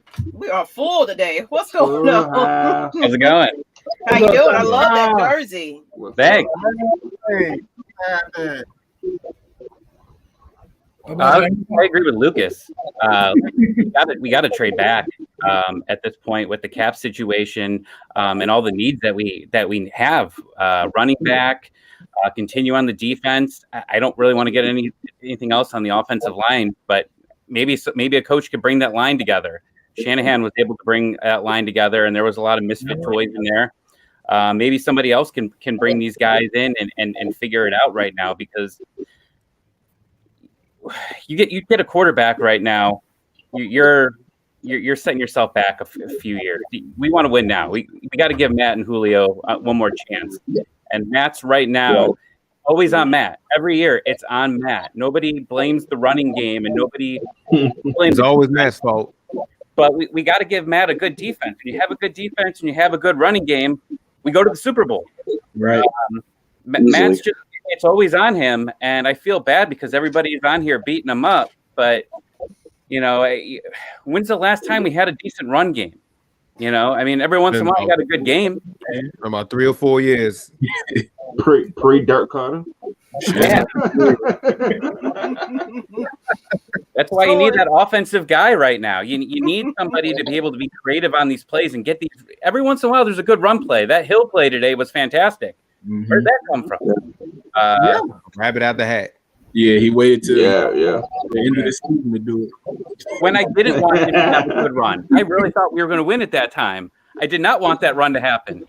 What's going on? How's it going? How you doing? I love that jersey. Thanks. I agree with Lucas. We got to trade back at this point with the cap situation and all the needs that we have. Running back, continue on the defense. I don't really want to get anything else on the offensive line, but maybe a coach could bring that line together. Shanahan was able to bring that line together, and there was a lot of misfit toys in there. Maybe somebody else can bring these guys in and figure it out right now, because you get a quarterback right now, you're setting yourself back a few years. We want to win now. We got to give Matt and Julio one more chance. And Matt's right now always on Matt. Every year it's on Matt. Nobody blames the running game, and nobody blames. It's always Matt's fault. But we got to give Matt a good defense. When you have a good defense and you have a good running game, we go to the Super Bowl. Right. Matt's just, it's always on him, and I feel bad because everybody is on here beating him up. But, when's the last time we had a decent run game? I mean, every once in a while we got a good game. About 3 or 4 years. Pre Dirk Carter. Yeah. That's why you need that offensive guy right now. You need somebody to be able to be creative on these plays and get these. Every once in a while, there's a good run play. That Hill play today was fantastic. Mm-hmm. Where'd that come from? Rabbit out the hat. Yeah, he waited till the end of the season to do it. When I didn't want him to have a good run, I really thought we were going to win at that time. I did not want that run to happen.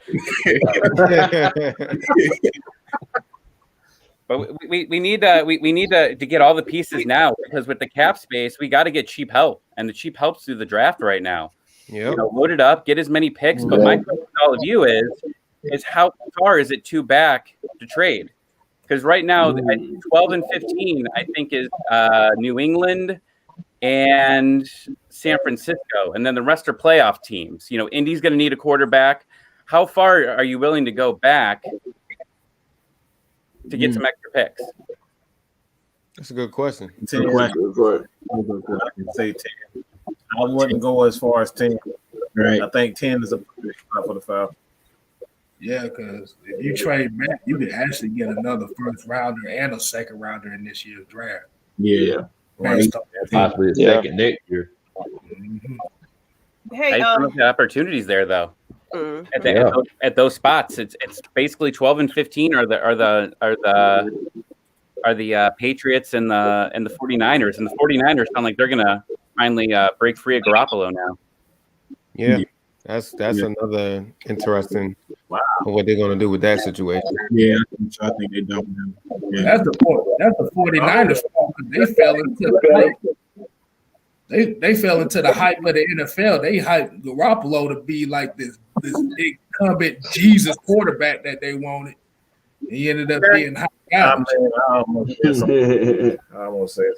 But we need to get all the pieces now, because with the cap space, we got to get cheap help, and the cheap help's through the draft right now. Yeah, load it up, get as many picks. But my question to all of you is how far is it too back to trade? Because right now, 12 and 15, I think, is New England and San Francisco, and then the rest are playoff teams. Indy's going to need a quarterback. How far are you willing to go back to get some extra picks? That's a good question. 10. I say 10. I wouldn't go as far as 10. Right. I think 10 is a good spot for the Falcons. Yeah, because if you trade back, you could actually get another first rounder and a second rounder in this year's draft. Yeah. Possibly a second next year. Hey, the opportunities there though. At those spots, it's basically 12 and 15 are the Patriots and the 49ers, and the 49ers sound like they're gonna finally break free of Garoppolo now. Yeah, that's another interesting what they're gonna do with that situation. Yeah, I think they don't. Yeah. That's the 49ers fault. They fell into the hype. They fell into the hype of the NFL. They hyped Garoppolo to be like this big incumbent Jesus quarterback that they wanted. He ended up being hyped out. I almost said.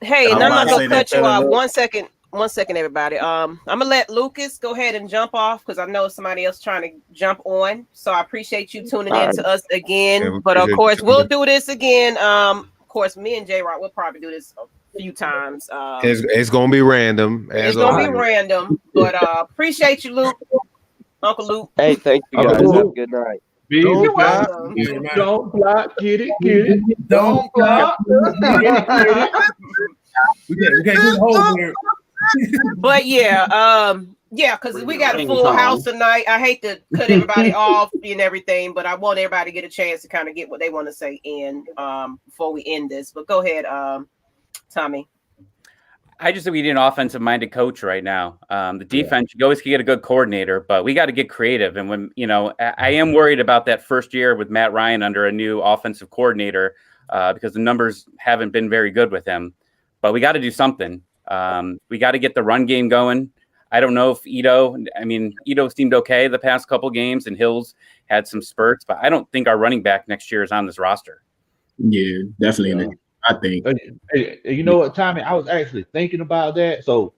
Hey, and I'm not gonna cut you off. 1 second. 1 second, everybody. I'm gonna let Lucas go ahead and jump off because I know somebody else trying to jump on. So I appreciate you tuning in to us again. Yeah, but of course, we'll do this again. Of course, me and Jroc will probably do this a few times. It's gonna be random. It's gonna be random. But appreciate you, Luke. Uncle Luke. Hey, thank you guys. Have a good night. You're welcome. Don't block, get it. Don't block. We can't do the whole word. But yeah, because we got a full house tonight. I hate to cut everybody off and everything, but I want everybody to get a chance to kind of get what they want to say in before we end this. But go ahead, Tommy. I just think we need an offensive-minded coach right now. The defense, you always can get a good coordinator, but we got to get creative. And when I am worried about that first year with Matt Ryan under a new offensive coordinator because the numbers haven't been very good with him. But we got to do something. We got to get the run game going. I don't know if Ito seemed okay the past couple games, and Hills had some spurts, but I don't think our running back next year is on this roster. Yeah, definitely. I think. Hey, you know what, Tommy? I was actually thinking about that. So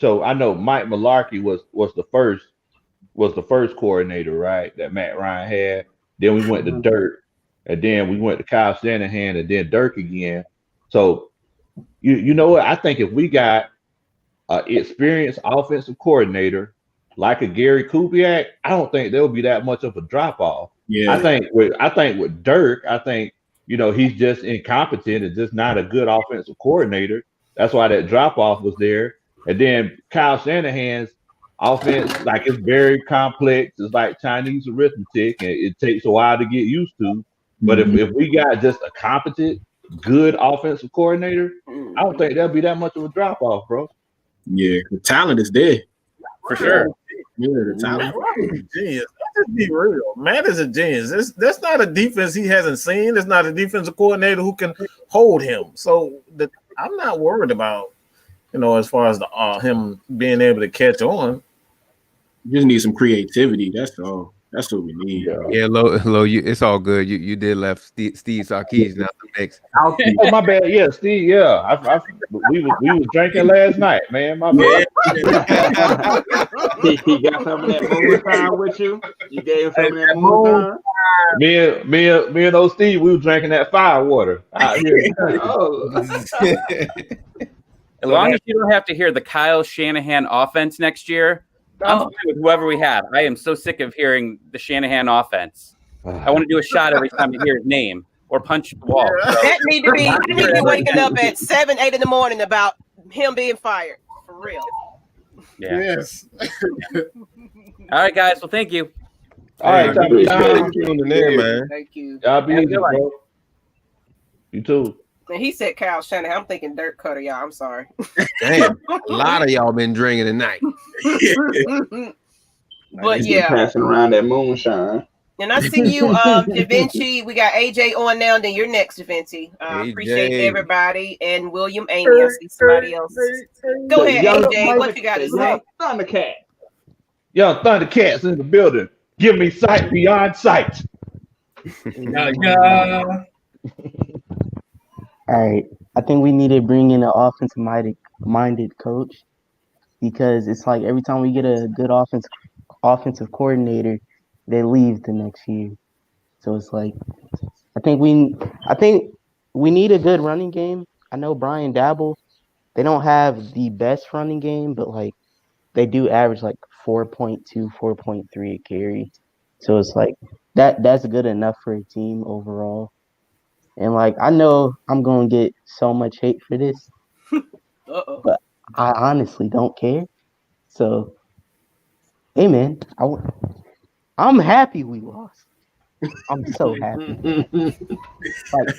I know Mike Mularkey was the first coordinator, right? That Matt Ryan had. Then we went to Dirk, and then we went to Kyle Shanahan, and then Dirk again. So you know what? I think if we got an experienced offensive coordinator like a Gary Kubiak, I don't think there'll be that much of a drop off. Yeah, I think with Dirk, he's just incompetent and just not a good offensive coordinator. That's why that drop off was there. And then Kyle Shanahan's offense, like, it's very complex. It's like Chinese arithmetic, and it takes a while to get used to. But if we got just a competent, good offensive coordinator, I don't think there'll be that much of a drop off, bro. Yeah, the talent is there for sure. Yeah, the talent. Genius. Let's just be real. Matt is a genius. That's not a defense he hasn't seen. It's not a defensive coordinator who can hold him. So I'm not worried about, as far as him being able to catch on. You just need some creativity. That's all. That's what we need. Yeah, Lo, it's all good. You did left Steve Sarkis now the next. Oh, my bad. Yeah, Steve. Yeah, we was drinking last night, man. My bad. He got some of that moonshine with you. You gave some of that moonshine. Me and old Steve, we were drinking that fire water out here. As long as you don't have to hear the Kyle Shanahan offense next year, I'm fine with whoever we have. I am so sick of hearing the Shanahan offense. I want to do a shot every time you hear his name or punch the wall. So. That need to be waking up at 7, 8 in the morning about him being fired. For real. Yeah. Yes. All right, guys. Well, thank you. All right, thank you on the name, man. Thank you. Y'all be easy, bro. You too. And he said Kyle Shanahan. I'm thinking Dirk Cutter, y'all. I'm sorry. Damn, a lot of y'all been drinking tonight. But yeah, passing around that moonshine. And I see you, Da Vinci. We got AJ on now, then you're next, Da Vinci. Appreciate everybody. And William Amy. I see somebody else. Go ahead, AJ. What you got to say? Thundercat. Young Thundercats in the building. Give me sight beyond sight. Yeah. All right. I think we need to bring in an offensive-minded coach because it's like every time we get a good offensive coordinator, they leave the next year. So it's like I think we need a good running game. I know Brian Dabble, they don't have the best running game, but like they do average like 4.2, 4.3 a carry. So it's like that's good enough for a team overall. And like I know I'm gonna get so much hate for this, but I honestly don't care. So, hey man, I'm happy we lost. I'm so happy. Like,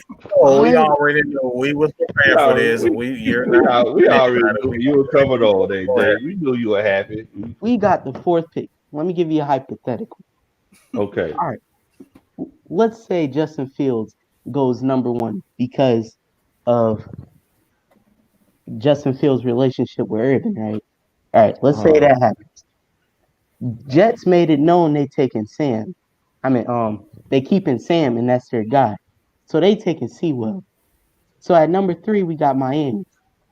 we already know we was prepared for this. We already knew you were covered all day, Jay. You knew you were happy. We got the 4th pick. Let me give you a hypothetical. Okay. All right. Let's say Justin Fields goes number 1 because of Justin Fields' relationship with Urban, right? All right. Let's say that happens. Jets made it known they taking Sam. They keeping Sam, and that's their guy. So they taking Sewell. So at number 3, we got Miami.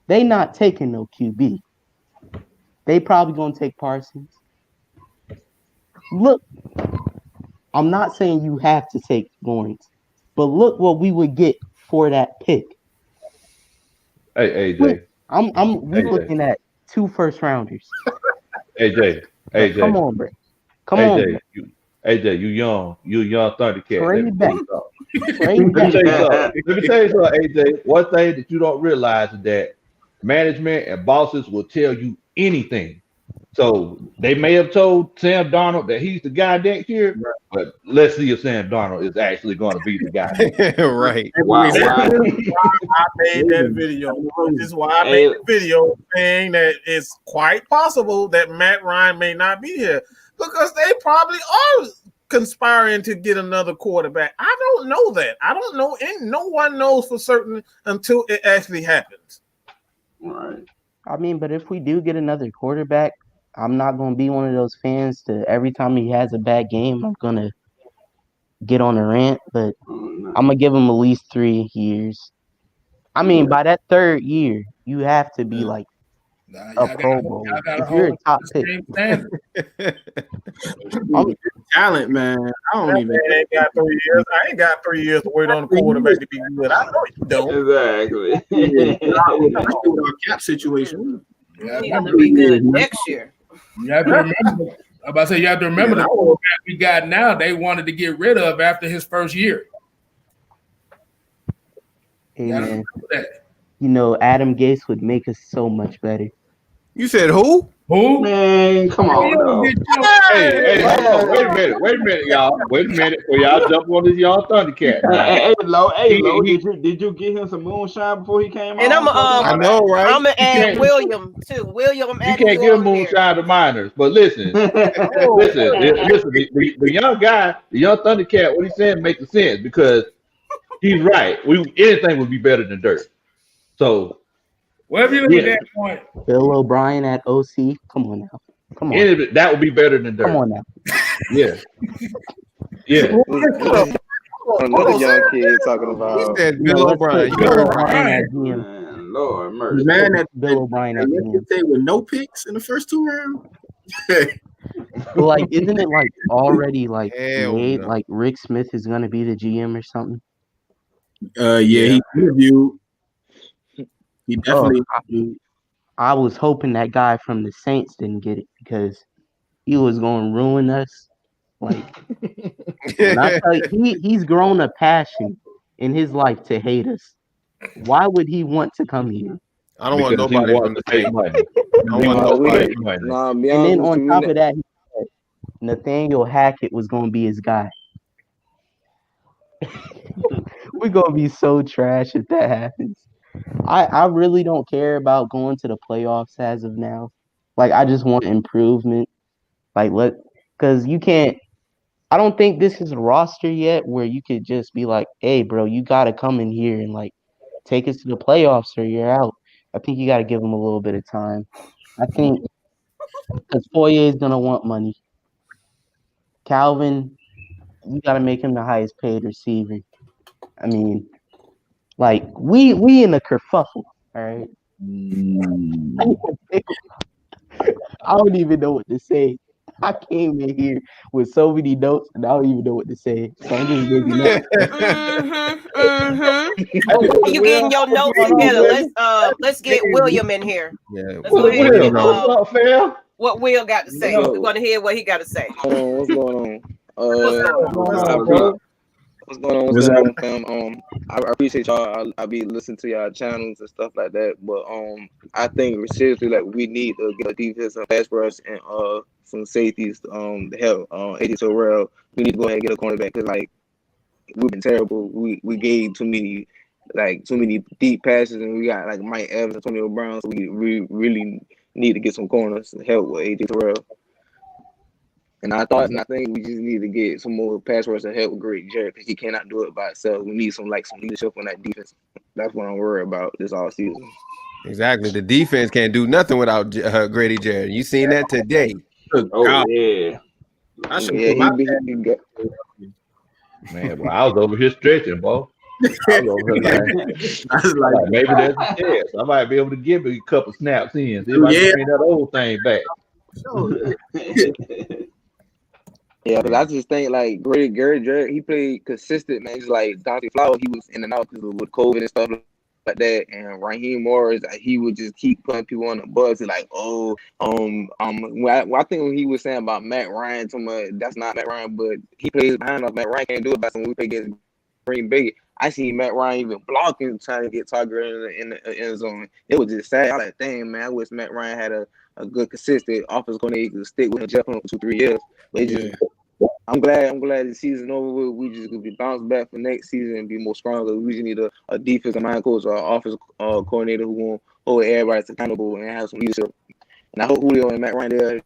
They not taking no QB. They probably gonna take Parsons. Look, I'm not saying you have to take Lawrence, but look what we would get for that pick. Hey, AJ. We're looking at 2 first-rounders. AJ. Come on, bro. Come on, bro. AJ, you young Thundercat. Trade back. Let me tell you something, AJ. One thing that you don't realize is that management and bosses will tell you anything. So they may have told Sam Darnold that he's the guy next year, but let's see if Sam Darnold is actually going to be the guy. Right. I made that video. This is why I made the video saying that it's quite possible that Matt Ryan may not be here because they probably are conspiring to get another quarterback. I don't know that. I don't know, and no one knows for certain until it actually happens. Right. I mean, but if we do get another quarterback, I'm not going to be one of those fans to every time he has a bad game, I'm going to get on a rant, but I'm going to give him at least 3 years. I mean, by that 3rd year, you have to be like a Pro Bowl. If you're a top pick. Talent, man. I don't even. Ain't got 3 years. I ain't got 3 years to wait on the quarterback to be good. I know you don't. Exactly. Cap situation. He's gonna be good next year. You have to remember. I'm about to say you have to remember the quarterback we got now. They wanted to get rid of after his first year. Hey, man. You know, Adam Gase would make us so much better. You said who? Who? Man, come on. Hey, wait a minute, y'all. Wait a minute before y'all jump on this y'all Thundercat. Hey, Lo, did you get him some moonshine before he came and on? I know, right? I'm gonna add William too. William, I'm you can't give moonshine to minors, but listen, the young guy, the young Thundercat, what he's saying makes sense because he's right. Anything would be better than dirt. So. Whatever you look at that point. Bill O'Brien at OC. Come on now. Come on. That would be better than dirt. Come on now. Yeah. Yeah. Another young kid talking about. He said Bill O'Brien. You heard right. Lord mercy. Man, that Bill O'Brien at GM. With no picks in the first 2 rounds. Like, isn't it like already like made? No. Like Rick Smith is gonna be the GM or something? Yeah, he interviewed. He definitely. I was hoping that guy from the Saints didn't get it because he was going to ruin us. Like, when I tell you, he's grown a passion in his life to hate us. Why would he want to come here? I don't want nobody from the Saints. I don't want nobody. And then on top of that, he said Nathaniel Hackett was going to be his guy. We're going to be so trash if that happens. I really don't care about going to the playoffs as of now. Like, I just want improvement. Like, because you can't. I don't think this is a roster yet where you could just be like, hey, bro, you got to come in here and like take us to the playoffs or you're out. I think you got to give them a little bit of time. I think because Foye is going to want money. Calvin, you got to make him the highest paid receiver. I mean, like we in a kerfuffle, all right? I don't even know what to say. I came in here with so many notes, and I don't even know what to say. So I'm just making up. You getting your notes together? Let's get William in here. Yeah. Let's go ahead and get, What's up, fam? what Will got to say. We're going to hear what he got to say. What's going on? What's going on, fam? I appreciate y'all. I be listening to y'all channels and stuff like that. But I think seriously, like we need to get a defensive pass rush and some safeties to help AJ Terrell. We need to go ahead and get a cornerback because like we've been terrible. We gave too many deep passes, and we got like Mike Evans, Antonio Brown. So we really need to get some corners to help with AJ Terrell. And I think we just need to get some more pass rush to help with Greg Jarrett because he cannot do it by himself. We need some leadership on that defense. That's what I'm worried about this all season. Exactly. The defense can't do nothing without Grady Jarrett. You seen that today. Oh yeah. Man, well, I was over here stretching, bro. I was over here like, maybe there's a chance. I might be able to give a couple snaps in. See if I can bring that old thing back. Yeah, but I just think like Gary Jarrett, he played consistent, man. Just like Dante Flowers, he was in and out because with COVID and stuff like that. And Raheem Morris, like, he would just keep putting people on the bus. And like, I think when he was saying about Matt Ryan, that's not Matt Ryan, but he plays behind us. Matt Ryan can't do it. But when we play against Green Bay, I see Matt Ryan even blocking, trying to get targeted in the end zone. It was just sad. I like, dang, man, I wish Matt Ryan had a good, consistent offense going to stick with him Jeff for 2-3 years. But I'm glad the season over. We just gonna be bounced back for next season and be more stronger. We just need a defensive mind coach or offensive coordinator who will hold everybody accountable and have some leadership. And I hope Julio and Matt Ryan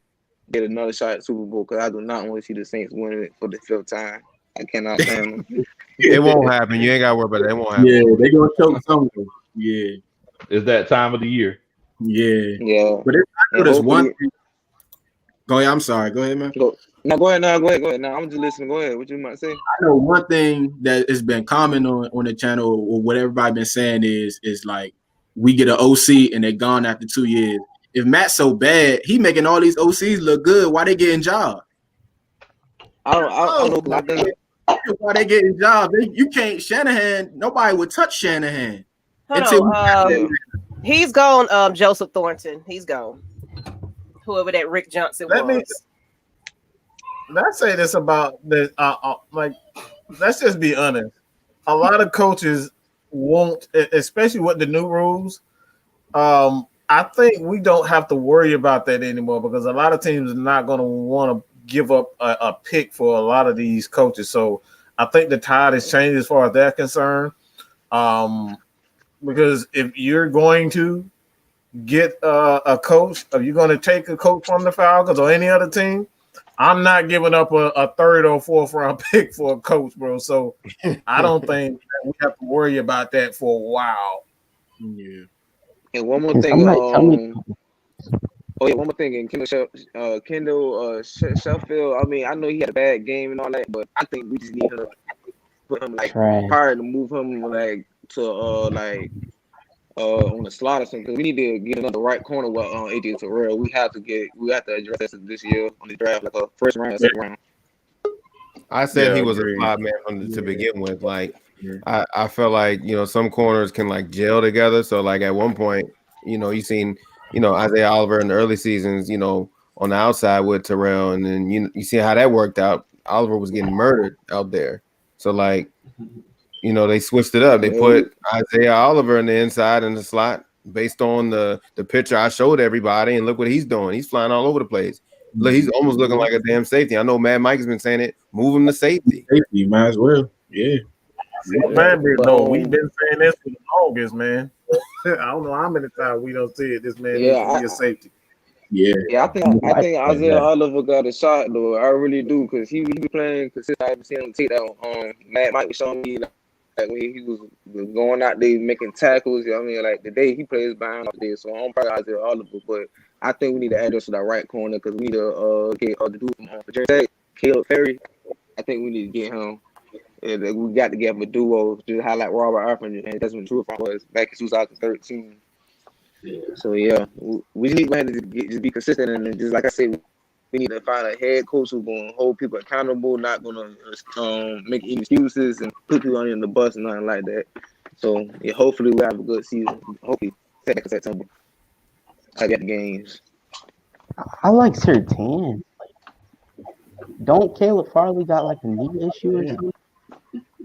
get another shot at Super Bowl because I do not want to see the Saints win it for the 5th time. I cannot stand them. It won't happen. You ain't got to worry about it. It won't happen. Yeah, they're gonna choke somewhere. Yeah, it's that time of the year. Yeah. But there's one. Go ahead. I'm sorry. Go ahead, man. Go ahead. No, I'm just listening. Go ahead. What you might say? I know one thing that has been common on the channel, or what everybody been saying is like we get an OC and they're gone after 2 years. If Matt's so bad, he making all these OCs look good. Why they getting jobs? I don't know. I think why they getting jobs. You can't Shanahan. Nobody would touch Shanahan. He's gone. Joseph Thornton. He's gone. Whoever that Rick Johnson was. Let's say this about the like. Let's just be honest. A lot of coaches won't, especially with the new rules. I think we don't have to worry about that anymore because a lot of teams are not going to want to give up a pick for a lot of these coaches. So I think the tide has changed as far as they're concerned. Because if you're going to get a coach, if you're going to take a coach from the Falcons or any other team, I'm not giving up a 3rd or 4th round pick for a coach, bro. So I don't think we have to worry about that for a while. Yeah. And one more thing. One more thing. And Kendall Sheffield. I mean, I know he had a bad game and all that, but I think we just need to put him prior to move him to on the slot or something. Because we need to get another right corner with AJ Terrell. We have to address this year on the draft, like a 1st round, 2nd round. I said he was a flop man to begin with. Like I felt like some corners can like gel together. So like at one point, you seen Isaiah Oliver in the early seasons, on the outside with Terrell, and then you see how that worked out. Oliver was getting murdered out there. So like, they switched it up. They put Isaiah Oliver in the inside in the slot based on the picture I showed everybody, and look what he's doing. He's flying all over the place. Look, he's almost looking like a damn safety. I know Mad Mike's been saying it. Move him to safety. Safety, might as well. Yeah. Man, we've been saying this for the longest, man. I don't know how many times we don't see it. This man needs to be a safety. Yeah, I think Isaiah Oliver got a shot though. I really do, because he be playing consistent. I haven't seen him take that. Matt Mike was showing me like when he was going out there making tackles. You know what I mean, like the day he plays behind the day. So I'm probably Isaiah Oliver, but I think we need to add us to that right corner, because we need to get the dude from Virginia Tech, Caleb Ferry. I think we need to get him. And we got to get him a duo, just highlight Robert Alford and Desmond True was back in 2013. So yeah, we need to just be consistent, and just like I said, we need to find a head coach who's going to hold people accountable, not going to make any excuses and put people on the bus and nothing like that. So yeah, hopefully we have a good season. Hopefully, September. I got the games. I like Surtain. Don't Caleb Farley got like a knee issue or something?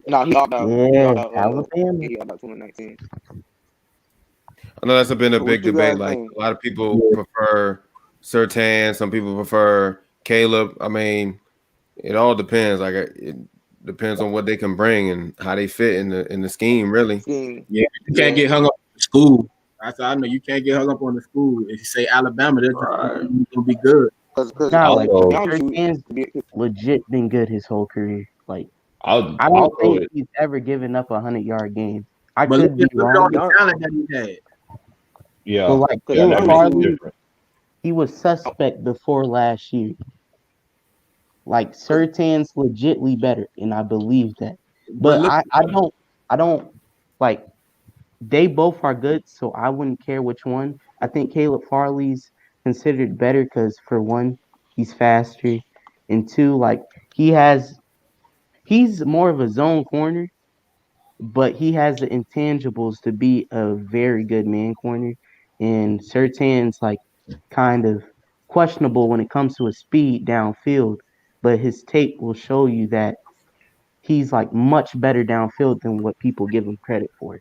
No, he opted out. Yeah, Alabama. He opted out 2019. I know that's been a big debate. Like a lot of people prefer Surtain, some people prefer Caleb. I mean, it all depends. Like it depends on what they can bring and how they fit in the scheme. Really. Yeah, you can't get hung up on school. I know you can't get hung up on the school. If you say Alabama, they're gonna be good. Nah, like Surtain's legit been good his whole career. Like I don't think he's ever given up 100-yard game. I could be wrong. The talent that he had. Yeah, but like Caleb Farley, he was suspect before last year. Like Surtain's legitly better, and I believe that. But I don't like. They both are good, so I wouldn't care which one. I think Caleb Farley's considered better because for one, he's faster, and two, like he's more of a zone corner, but he has the intangibles to be a very good man corner. And Surtain's like kind of questionable when it comes to his speed downfield, but his tape will show you that he's like much better downfield than what people give him credit for.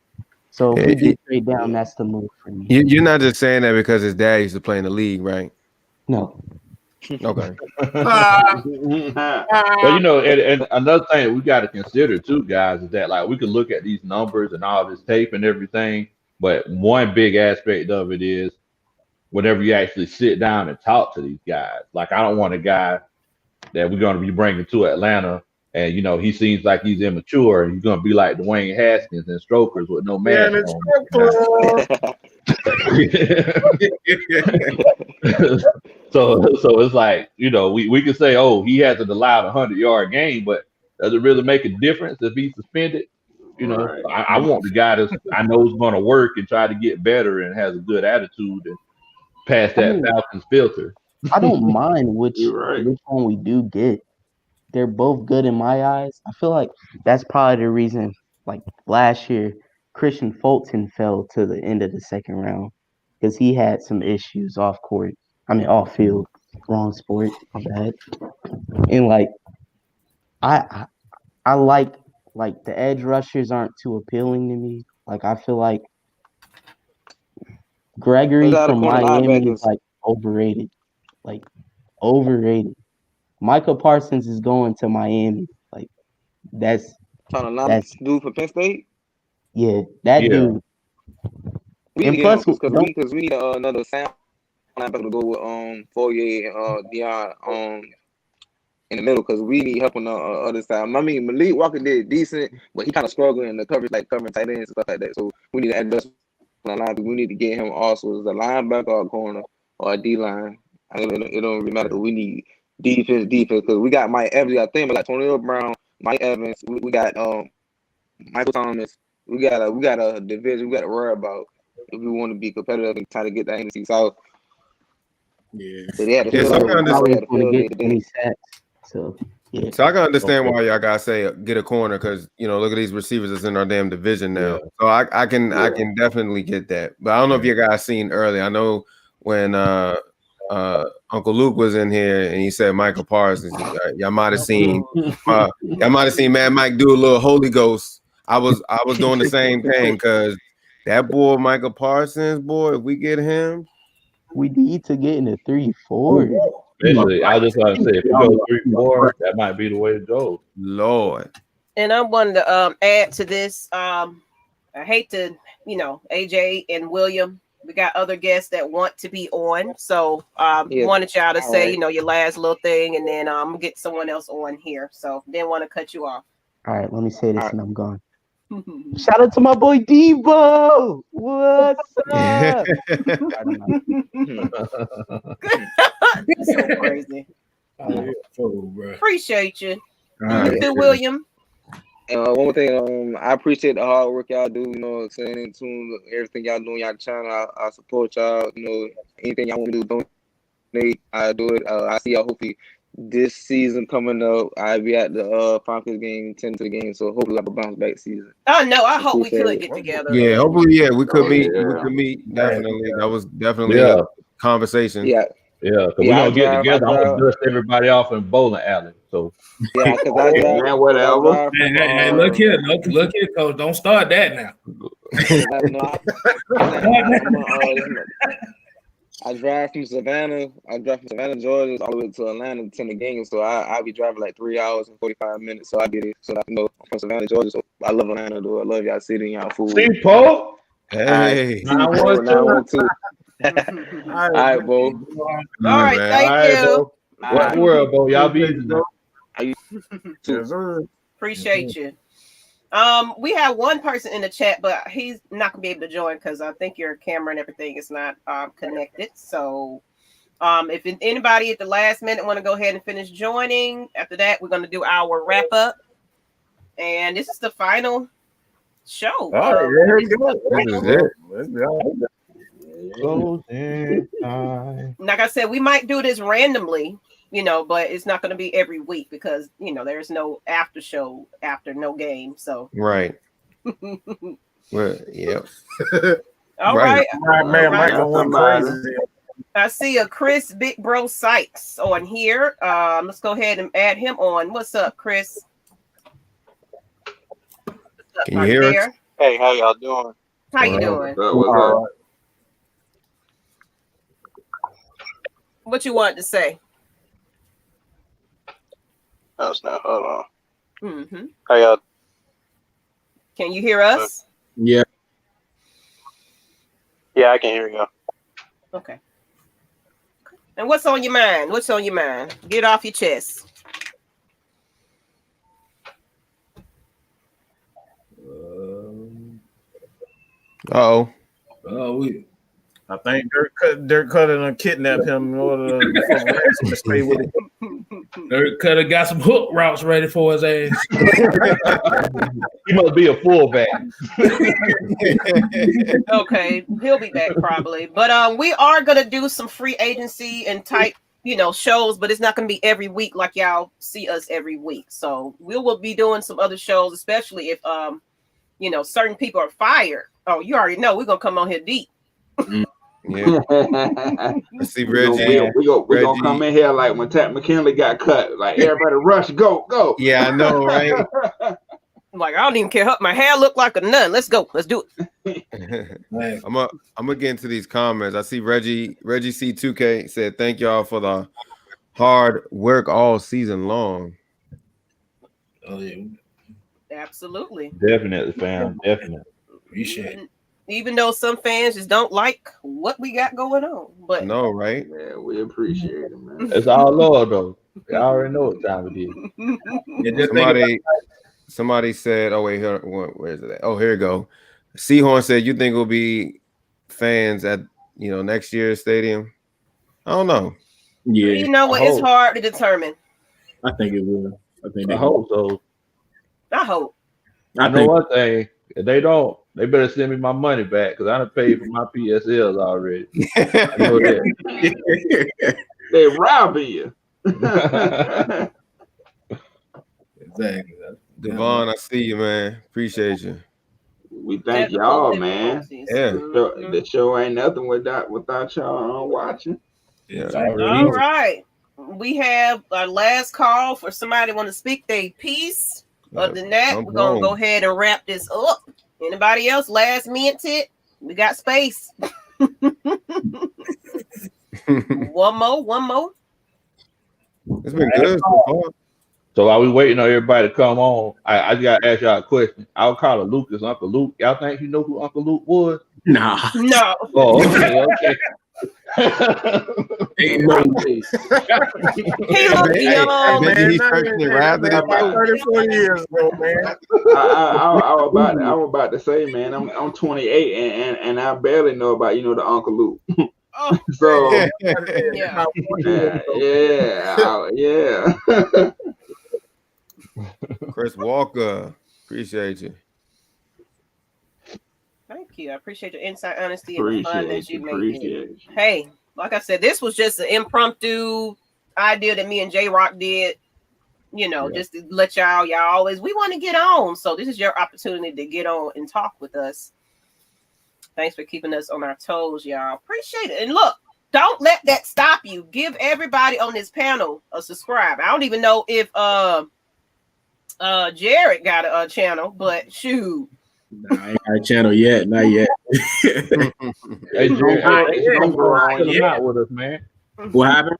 So if we do trade down, that's the move for me. You're not just saying that because his dad used to play in the league, right? No. Okay. But you know, and another thing we got to consider too, guys, is that like we can look at these numbers and all this tape and everything, but one big aspect of it is whenever you actually sit down and talk to these guys. Like I don't want a guy that we're going to be bringing to Atlanta, and you know he seems like he's immature, and he's going to be like Dwayne Haskins and Strokers with no mask on. So it's like, you know, we can say, oh, he hasn't allowed a 100-yard game, but does it really make a difference if he's suspended? You know, I want the guy that I know is going to work and try to get better and has a good attitude and pass that Falcons filter. I don't mind which one we do get. They're both good in my eyes. I feel like that's probably the reason, like last year, Christian Fulton fell to the end of the second round because he had some issues off field, wrong sport, my bad. And like, I like the edge rushers aren't too appealing to me. Like I feel like Gregory from Miami is like overrated. Like overrated. Michael Parsons is going to Miami. Like that's dude for Penn State. Yeah, that dude. And plus, because we need another sound linebacker to go with Fourier and Deion in the middle, because we need help on the other side. I mean, Malik Walker did decent, but he kind of struggled in the coverage, like covering tight ends and stuff like that. So we need to adjust the line. We need to get him also as a linebacker or a corner or a D line. It don't really matter. We need defense because we got Mike Evans. I think like Antonio Brown, Mike Evans. We got Michael Thomas. We got a division we got to worry about if we want to be competitive and try to get that NFC South. Yeah. So I can understand why y'all gotta say get a corner, because you know, look at these receivers that's in our damn division now. So I can definitely get that. But I don't know if you guys seen earlier. I know when Uncle Luke was in here and he said Michael Parsons. Y'all might have seen Mad Mike do a little Holy Ghost. I was doing the same thing, because that boy Michael Parsons, boy, if we get him, we need to get in the 3-4. Basically, I just want to say, if you go 3-4, that might be the way to go. Lord. And I wanted to add to this. I hate to, AJ and William, we got other guests that want to be on. So wanted y'all to say, your last little thing, and then get someone else on here. So didn't want to cut you off. All right, let me say this and I'm gone. Shout out to my boy Devo. What's up? So crazy. Appreciate you. William. One more thing, I appreciate the hard work y'all do. Saying in tune everything y'all do on y'all channel. I support y'all. Anything y'all want me to do, donate, I do it. I see y'all hopefully this season coming up. I'll be at the Falcons game, 10 to the game. So hopefully have a bounce back season. Oh no, I hope we could get together. Yeah, hopefully, we could meet. We could meet definitely. That was definitely a conversation. Yeah, because we're gonna get together. I'm gonna dust everybody off in bowling alley. So because I whatever. Hey, look here, coach. Don't start that now. I drive from Savannah. Georgia, all the way to Atlanta to attend the game. So I'll be driving like 3 hours and 45 minutes. So I get it. So I'm from Savannah, Georgia. So I love Atlanta, though. I love y'all city and y'all food. See, Paul. Hey, I want to. All right, Bo. All right, thank you. What world, Bo? Y'all be easy now. Appreciate you. We have one person in the chat, but he's not gonna be able to join because I think your camera and everything is not connected. So if anybody at the last minute want to go ahead and finish joining, after that we're gonna do our wrap up, and this is the final show. All right, there you go. This is it. Like I said, we might do this randomly, but it's not going to be every week because there's no after show after no game. So right. Well, yep. All right. Crazy. I see a Chris Big Bro Sykes on here. Let's go ahead and add him on. What's up, Chris? Can you hear us? Hey, how y'all doing? How you doing? What's up? What you wanted to say? Oh, snap. Hold on. Mm-hmm. How y'all? Can you hear us? Yeah. Yeah, I can hear you. Okay. And what's on your mind? What's on your mind? Get off your chest. Oh, I think Dirk Cutter done kidnapped him in order to stay with him. Dirk Cutter got some hook routes ready for his ass. He must be a fullback. Okay, he'll be back probably. But we are gonna do some free agency and type, shows, but it's not gonna be every week like y'all see us every week. So we will be doing some other shows, especially if certain people are fired. Oh, you already know we're gonna come on here deep. Yeah. I see Reggie. We gonna come in here like when Tat McKinley got cut. Like everybody rush, go. Yeah, I know, right? Like I don't even care. My hair look like a nun. Let's go. Let's do it. I'm gonna get into these comments. I see Reggie C2K said, "Thank y'all for the hard work all season long." Oh yeah, absolutely. Definitely, fam. Definitely. Appreciate it. Even though some fans just don't like what we got going on, but no, right? Yeah, we appreciate it, man. It's all love, though. I already know what time it is. Somebody said, "Oh wait, where is it at? Oh, here we go." Seahorn said, "You think will be fans at next year's stadium?" I don't know. Yeah, you know what? It's hard to determine. I think it will. I hope so. I hope. I know one thing. If they don't, they better send me my money back because I done paid for my PSLs already. I know that. They robbing you. Exactly. Devon, I see you, man. Appreciate you. We thank y'all, man. Yeah. The show ain't nothing without y'all watching. Yeah. All right. We have our last call for somebody want to speak their piece. Other than that, we're going to go ahead and wrap this up. Anybody else? Last minute? We got space. One more. It's been good so far. So while we waiting on everybody to come on, I just got to ask y'all a question. I'll call Lucas Uncle Luke. Y'all think you know who Uncle Luke was? Nah. No. Oh, okay. Ain't no way. He looks young. Maybe he's stretching it rather than about 34 years ago, man. I was about to say, man, I'm 28 and I barely know about the Uncle Luke. So yeah. Chris Walker, appreciate you. Thank you. I appreciate your insight, honesty, and the fun that you made. Hey, like I said, this was just an impromptu idea that me and Jroc did. Just to let y'all always, we want to get on. So this is your opportunity to get on and talk with us. Thanks for keeping us on our toes, y'all. Appreciate it. And look, don't let that stop you. Give everybody on this panel a subscribe. I don't even know if Jared got a channel, but shoot. Nah, I ain't got a channel yet. Not yet. Hey, Jared, chilling out with us, man. What happened?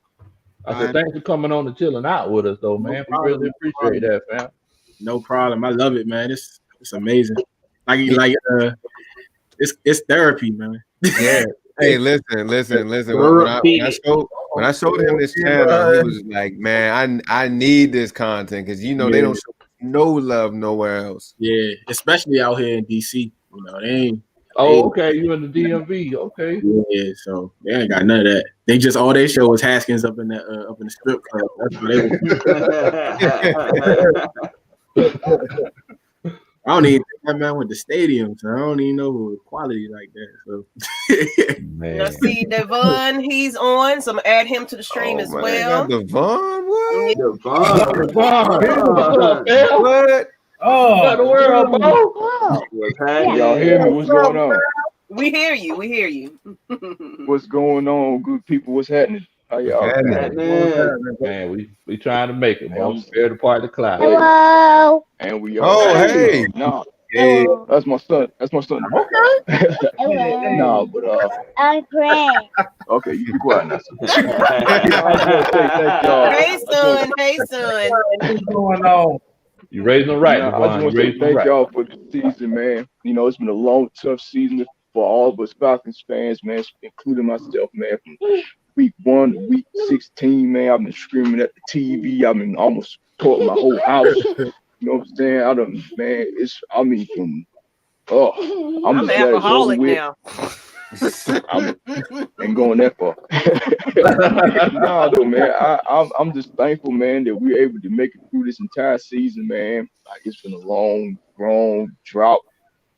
I said, thanks for coming on and chilling out with us, though, man. We really appreciate that, fam. No problem. I love it, man. It's amazing. It's therapy, man. Yeah. Hey, listen. When I showed him this channel, he was like, "Man, I need this content because they don't show no love nowhere else." Yeah, especially out here in DC. They ain't. Oh, okay. You in the DMV? Okay. Yeah, so they ain't got none of that. They just all they show is Haskins up in the strip club. That's what they were. I don't even think that man went to stadium, so I don't even know quality like that. So, Now see Devon, he's on, so I'm gonna add him to the stream as well. Devon, what? What? Oh, what the world, bro? Y'all hear me? What's going on? We hear you. We hear you. What's going on, good people? What's happening? How y'all? Man, we trying to make it, man. I'm scared to part the cloud. Hello. And we are. Oh, hey. No. Hey, that's my son. That's my son. Okay. No, but I'm praying. Okay, you be quiet now. Hey son. Hey son. What's going on? You raising them right, I Devon. just want to thank y'all for the season, man. It's been a long, tough season for all of us Falcons fans, man, including myself, man. From week 1 to week 16, man, I've been screaming at the TV. I've been almost tore my whole house. You know what I'm saying? I'm I'm alcoholic now. Ain't going that far. Nah, though, man. I'm just thankful, man, that we're able to make it through this entire season, man. Like, it's been a long drought.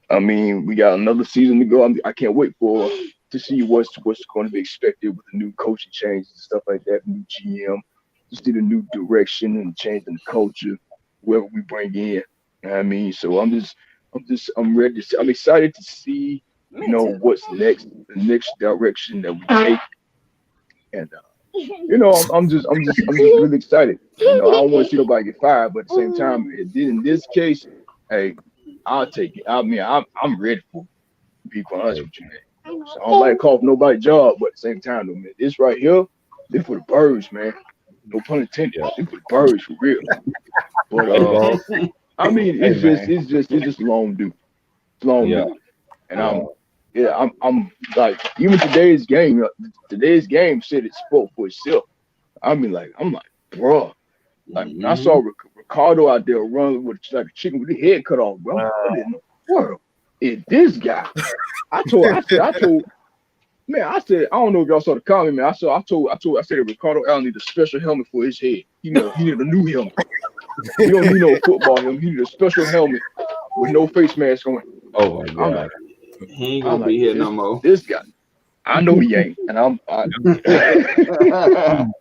I mean, we got another season to go. I can't wait to see what's going to be expected with the new coaching changes and stuff like that, new GM, just need a new direction and changing the culture, whoever we bring in. You know what I mean, so I'm ready to see. I'm excited to see, what's next, the next direction that we take. And I'm just really excited. I don't want to see nobody get fired, but at the same time, in this case, hey, I'll take it. I mean, I'm ready for it, to be quite honest with you, man. So I don't like to call for nobody's job, but at the same time, though, man, this right here, this for the birds, man. No pun intended. This for the birds for real. But I mean, it's just long due. It's long due. And I'm like, even today's game said it spoke for itself. I'm like, bro. Like, I saw Ricardo out there run with like a chicken with the head cut off, bro. What in the world is this guy? I told, man, I said, I don't know if y'all saw the comment, man. I said that Ricardo Allen need a special helmet for his head. He need a new helmet. He don't need no football helmet. He need a special helmet with no face mask on. Oh my God. He ain't gonna be here no more. This guy. I know he ain't. And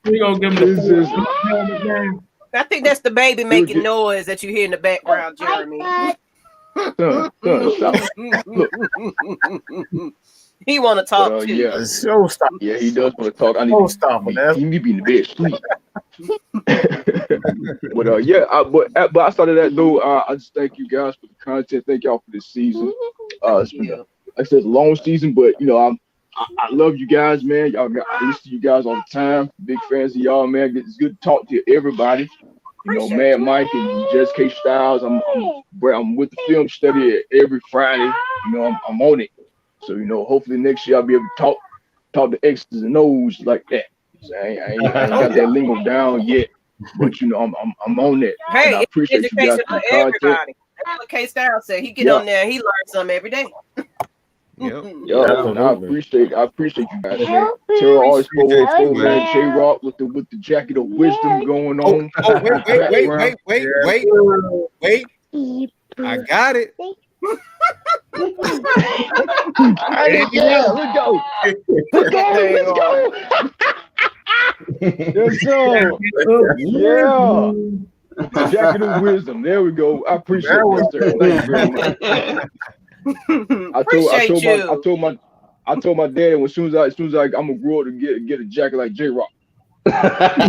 we gonna give him the I think that's the baby making noise that you hear in the background, Jeremy. He want to talk too. Yeah, yeah, he does want to talk. I need to be in the bed sleep. But I started that though. I just thank you guys for the content. Thank y'all for this season. It's been like I said, a long season, but I love you guys, man. I listen to you guys all the time. Big fans of y'all, man. It's good to talk to everybody. Mad Mike and just Kstylz. I'm with the film study every Friday. I'm on it. So hopefully next year I'll be able to talk to X's and O's like that. So I ain't got that lingo down yet, but I'm on that. Hey, and I appreciate you guys education for for the content. everybody. That's what Kstylz said. He get on there, he learns something every day. Yep. And I appreciate you guys. Man. Tara always spoke man. Jroc with the jacket of wisdom going on. Wait. I got it. Let's go. Yeah. Jacket of wisdom. There we go. I appreciate it. Thank you very much. I told my dad as soon as I'm gonna grow up to get a jacket like Jroc. Like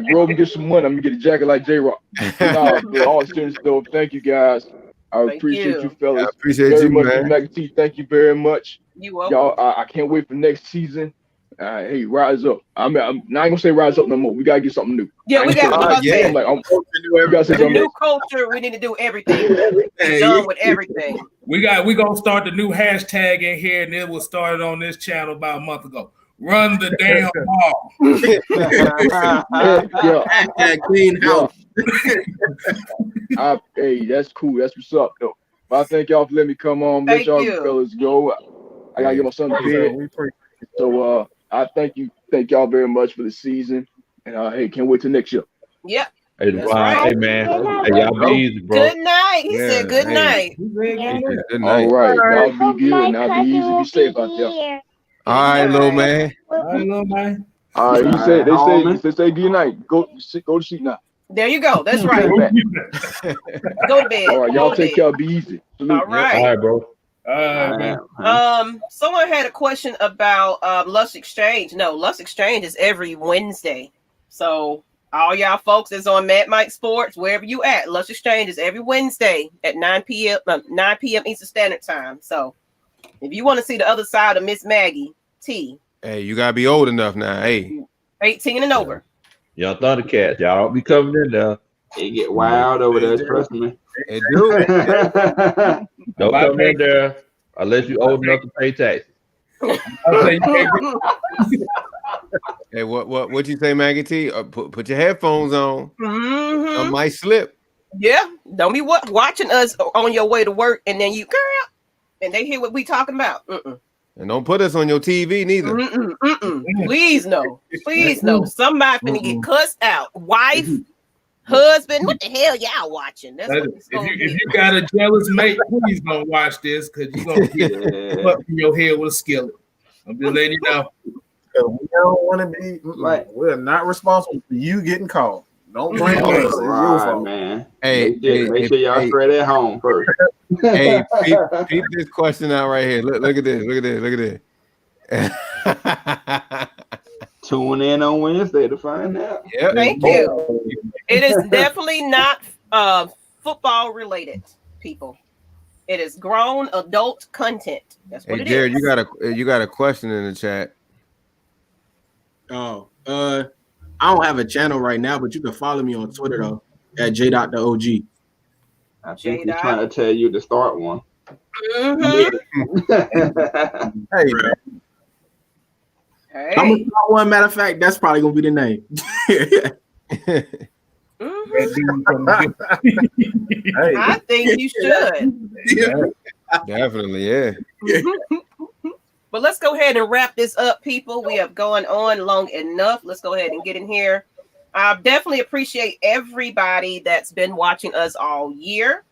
grow up and get some money, I'm gonna get a jacket like Jroc. But all serious though, thank you guys. I appreciate you fellas. I appreciate very you, much, man. Maggie T. Thank you very much. You welcome. Y'all, I can't wait for next season. Hey, rise up. I'm not gonna say rise up no more. We gotta get something new. Yeah, we got the new culture. We need to do everything. We're done with everything. We gonna start the new hashtag in here, and it was started on this channel about a month ago. Run the damn ball. Clean house. Hey, that's cool. That's what's up, though. But I thank y'all for letting me come on. Let y'all fellas go. I gotta get my son to bed. So I thank y'all very much for the season, and hey, can't wait till next year. Yep. Hey, right. Hey man, hey, y'all be easy, bro. Good night. He said good night. Good night. All right, y'all be good. Now be easy, be safe out there. All right, little man. All right, little man. All right, they say good night. Go to sleep now. There you go. That's right. Go to bed. All right, y'all take care. Be easy. All right. All right, bro. Someone had a question about Lust Exchange. No, Lust Exchange is every Wednesday. So all y'all folks that's on Mad Mike Sports, wherever you at, Lust Exchange is every Wednesday at 9 p.m. Eastern Standard Time. So if you want to see the other side of Miss Maggie T, hey, you gotta be old enough now. Hey, 18 and over. Y'all Thundercats, y'all don't be coming in there. It get wild over there, trust me. It do. Don't come in there unless you old enough to pay taxes. Hey, what you say, Maggie T? Put your headphones on. Mm-hmm. I might slip. Yeah, don't be watching us on your way to work, and then you girl, and they hear what we talking about. And don't put us on your TV neither. Please no. Please no. Somebody finna get cussed out. Wife, husband, what the hell y'all watching? That's what it's gonna if you got a jealous mate, please don't watch this because you're gonna get up in your head with a skillet. I'm just letting you know. We don't want to be like we're not responsible for you getting caught. Don't blame us. It's your fault, man. Hey, make sure y'all straight at home first. Hey, peep this question out right here. Look at this. Look at this. Tune in on Wednesday to find out. Yep. Thank you. It is definitely not football related, people. It is grown adult content. That's what it is. Jared, you got a question in the chat. Oh, I don't have a channel right now, but you can follow me on Twitter though at j.the.og. I think he's trying to tell you to start one. Hey, I'm gonna start one. Matter of fact, that's probably gonna be the name. I think you should. Definitely, yeah. But let's go ahead and wrap this up, people. We have gone on long enough. Let's go ahead and get in here. I definitely appreciate everybody that's been watching us all year.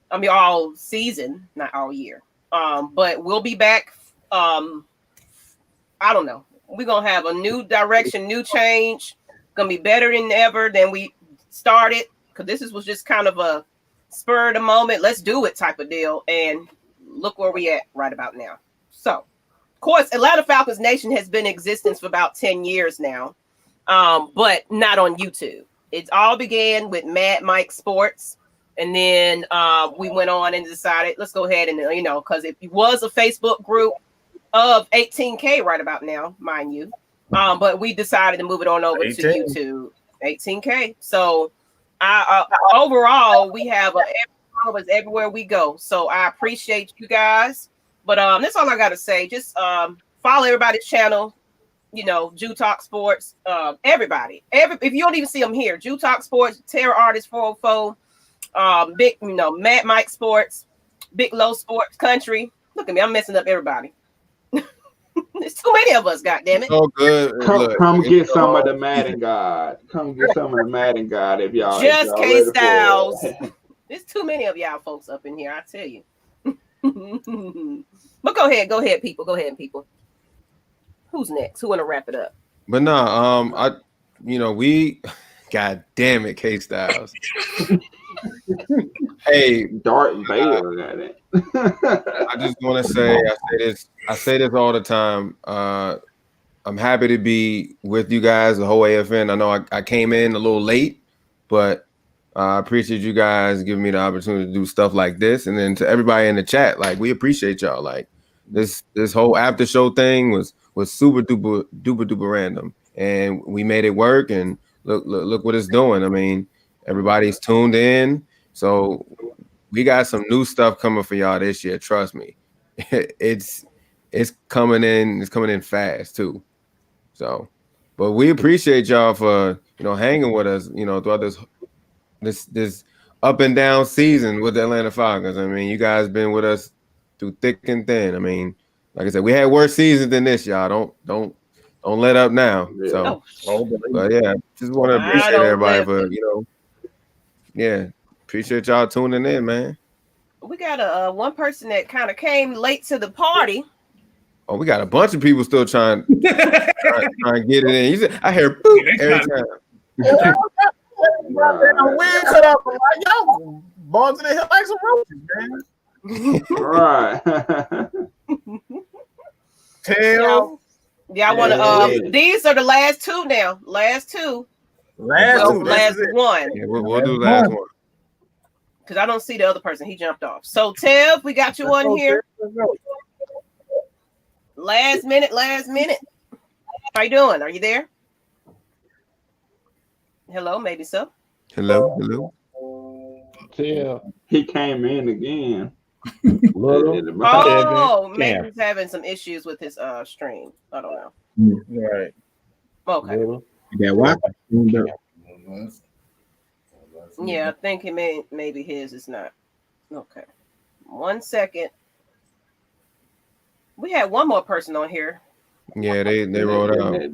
I mean, all season, not all year. But we'll be back. I don't know. We're going to have a new direction, new change. Going to be better than ever than we started. Because this was just kind of a spur of the moment. Let's do it type of deal. And look where we at right about now. So, of course, Atlanta Falcons Nation has been in existence for about 10 years now, but not on YouTube. It all began with Mad Mike Sports, and then we went on and decided, let's go ahead and, because it was a Facebook group of 18K right about now, mind you, but we decided to move it on over to YouTube, 18K. So, overall, we have follow us everywhere we go. So I appreciate you guys. But that's all I gotta say. Just follow everybody's channel. You know, Jroc Sports. Everybody. If you don't even see them here, Jroc Sports, Terror Artist 404, Big, Mad Mike Sports, Big Low Sports Country. Look at me, I'm messing up everybody. There's too many of us, goddammit. So good. Come get some of the Madden God. Come get some of the Madden God if y'all. Just Kstylz. There's too many of y'all folks up in here, I tell you. But go ahead, people. Go ahead, people. Who's next? Who want to wrap it up? But no, we, God damn it, Kstylz. Hey, Darth Vader got it. I just want to say, I say this all the time. I'm happy to be with you guys, the whole AFN. I know I came in a little late, but I appreciate you guys giving me the opportunity to do stuff like this. And then to everybody in the chat, like, we appreciate y'all. Like, this whole after show thing was super duper random, and we made it work. And look what it's doing. I mean, everybody's tuned in, so we got some new stuff coming for y'all this year. Trust me, it's coming in. It's coming in fast too. So, but we appreciate y'all for hanging with us. Throughout this up and down season with the Atlanta Falcons. I mean, you guys been with us through thick and thin. I mean, like I said, we had worse seasons than this, y'all. Don't let up now. So, but yeah, just want to appreciate everybody for appreciate y'all tuning in, man. We got one person that kind of came late to the party. Oh, we got a bunch of people still trying to get it in. You said, I hear boop every time. Weird cut off, y'all balls in the hill like some roaches, man. Right. Tail. Yeah, I want to. These are the last two now. Last one. Yeah, we'll do last one. Because I don't see the other person. He jumped off. So, Tev, we got you on here. Last minute. How you doing? Are you there? Hello, maybe so. Hello. Tev. He came in again. Oh, maybe he's having some issues with his stream. I don't know. Right. Okay. Yeah, why? Yeah, I think he maybe his is not. Okay. 1 second. We had one more person on here. Yeah, they rolled out. I see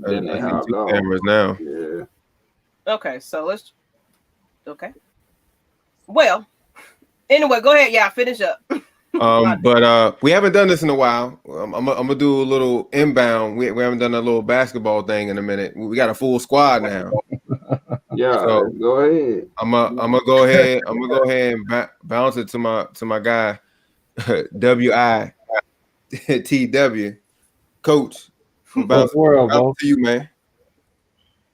2 cameras now. Yeah. Okay, so let's. Okay. Well, anyway, go ahead. Yeah, finish up. But we haven't done this in a while. I'm gonna do a little inbound. We haven't done a little basketball thing in a minute. We got a full squad now. Yeah, so go ahead. I'm gonna go ahead and bounce it to my guy, WITW, Coach. Bounce to you, man.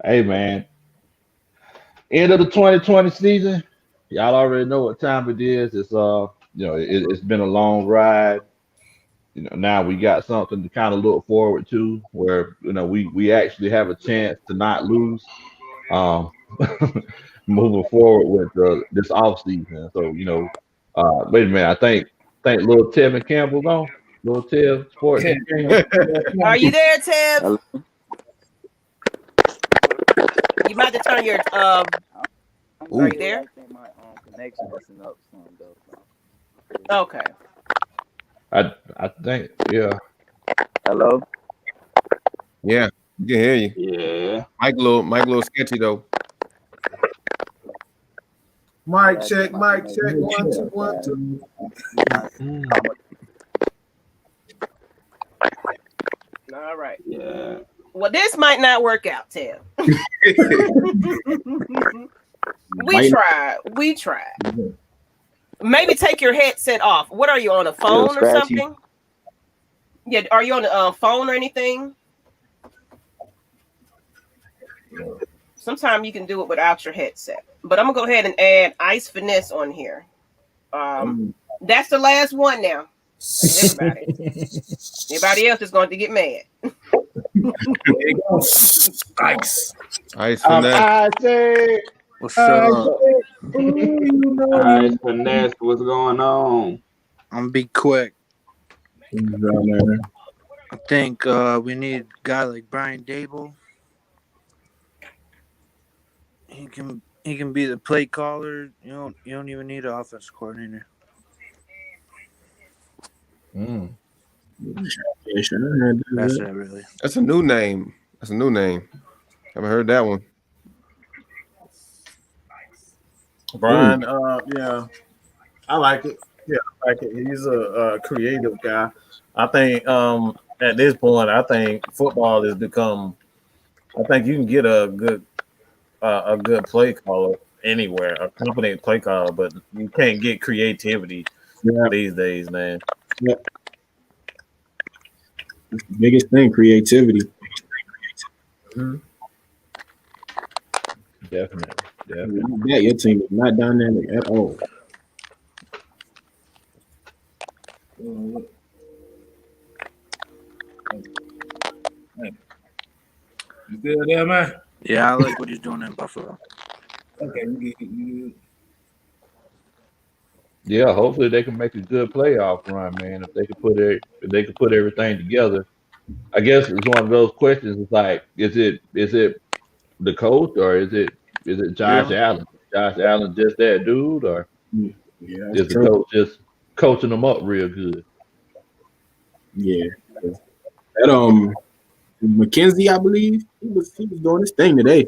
Hey, man. End of the 2020 season. Y'all already know what time it is. It's it's been a long ride. Now we got something to kind of look forward to, where we actually have a chance to not lose. Moving forward with this off season. So wait a minute. I think little Tevin Campbell's on. Little Tev Sports. Are you there, Tev? You might have to turn your Are you there? Okay. I think, yeah. Hello. Yeah, we can hear you. Yeah. Mike a little sketchy though. Mic check. 1 2 1 2. All right. Yeah. Well, this might not work out, Tev. We tried. Maybe take your headset off. What are you, on a phone or something? Yeah, are you on a phone or anything? Sometimes you can do it without your headset. But I'm gonna go ahead and add Ice Finesse on here. That's the last one now. Everybody else is going to get mad. Ice. Finesse. What's up? All right, Finesse, what's going on? I'm gonna be quick. I think we need a guy like Brian Dable. He can be the play caller. You don't even need an offense coordinator. That's it, really. That's a new name. Haven't heard that one. Brian, yeah, I like it. Yeah, I like it. He's a creative guy. I think at this point, I think football has become. I think you can get a good play caller anywhere, a competent play caller, but you can't get creativity these days, man. Yeah. That's the biggest thing, creativity. Mm-hmm. Definitely. Yeah, your team is not dynamic at all. You good there, man? Yeah, I like what he's doing in Buffalo. Okay, you Yeah, hopefully they can make a good playoff run, man. If they could put everything together. I guess it's one of those questions. It's like, is it the coach or is it Josh Allen? Josh Allen just that dude, or is the coach just coaching them up real good? Yeah, that McKenzie, I believe, he was doing his thing today.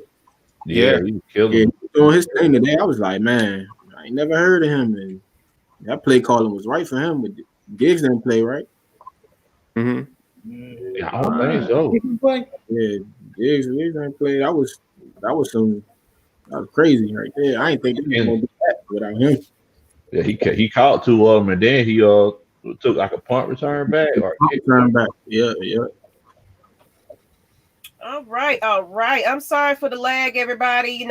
Yeah, he was killing. Yeah, he was doing his thing today. I was like, man, I ain't never heard of him, and that play calling was right for him. But Diggs didn't play right. Mm-hmm. Yeah, I don't think so. Yeah, Diggs didn't play. That was crazy right there. I didn't think he was gonna do that without him. Yeah, he caught two of them, and then he took like a punt return back or return back. Yeah. All right. I'm sorry for the lag, everybody.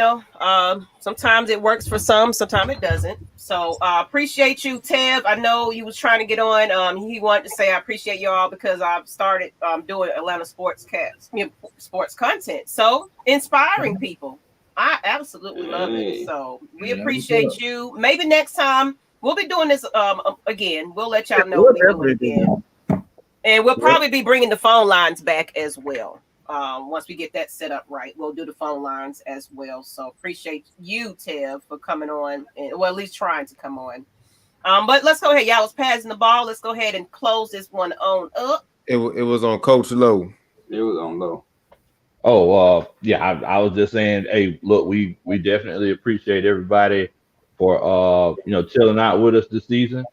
Sometimes it works for some, sometimes it doesn't. So appreciate you, Tev. I know you was trying to get on. He wanted to say I appreciate y'all because I've started doing Atlanta sports content. So inspiring people. I absolutely love it. So we appreciate you. Maybe next time we'll be doing this again. We'll let y'all know we'll do it again. And we'll probably be bringing the phone lines back as well. Once we get that set up right, we'll do the phone lines as well. So appreciate you, Tev, for coming on, and at least trying to come on. But let's go ahead. Y'all was passing the ball. Let's go ahead and close this one on up. It was on Coach Lowe. It was on Lowe. Oh, yeah. I was just saying, hey, look, we definitely appreciate everybody for chilling out with us this season.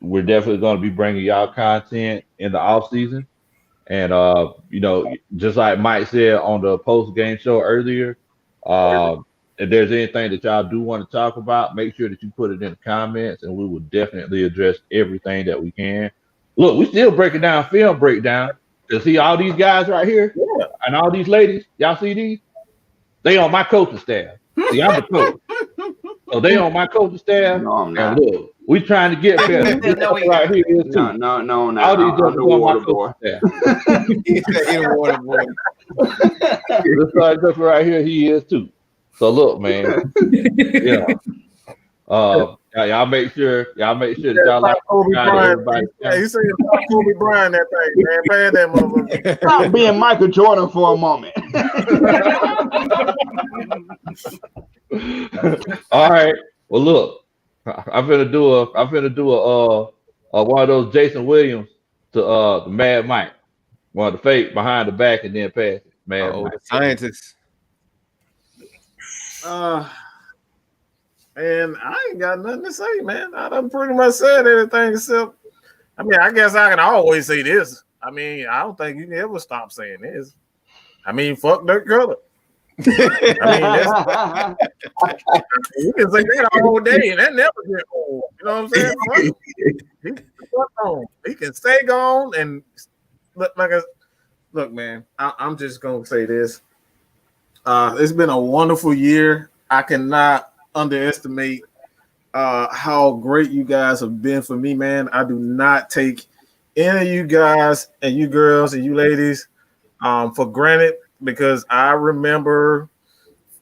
We're definitely going to be bringing y'all content in the off season. And just like Mike said on the post game show earlier, if there's anything that y'all do want to talk about, make sure that you put it in the comments, and we will definitely address everything that we can. Look, we still breaking down film breakdown. To see all these guys right here, and all these ladies, y'all see these? They on my coaching staff. See, I'm the coach, so they on my coaching staff. No, I'm not. And look, we trying to get better. This right here is too. No. All these I'm the water boy. He said he the water boy. This right here, he is too. So look, man. Y'all make sure that y'all like Kobe Bryant. Everybody. Yeah, he said Kobe Bryant that thing, man. Pay that motherfucker. Stop being Michael Jordan for a moment. All right. Well, look, I'm gonna do a one of those Jason Williams to the Mad Mike, one of the fake behind the back and then pass it. Mad Mike. The scientist. And I ain't got nothing to say, man. I done pretty much said everything except, I guess I can always say this. I don't think you can ever stop saying this. Fuck Dirk Cutter. You can say that all day and that never get old. You know what I'm saying? He can stay gone and look, man, I'm just gonna say this. It's been a wonderful year. I cannot underestimate how great you guys have been for me, man. I do not take any of you guys and you girls and you ladies for granted, because I remember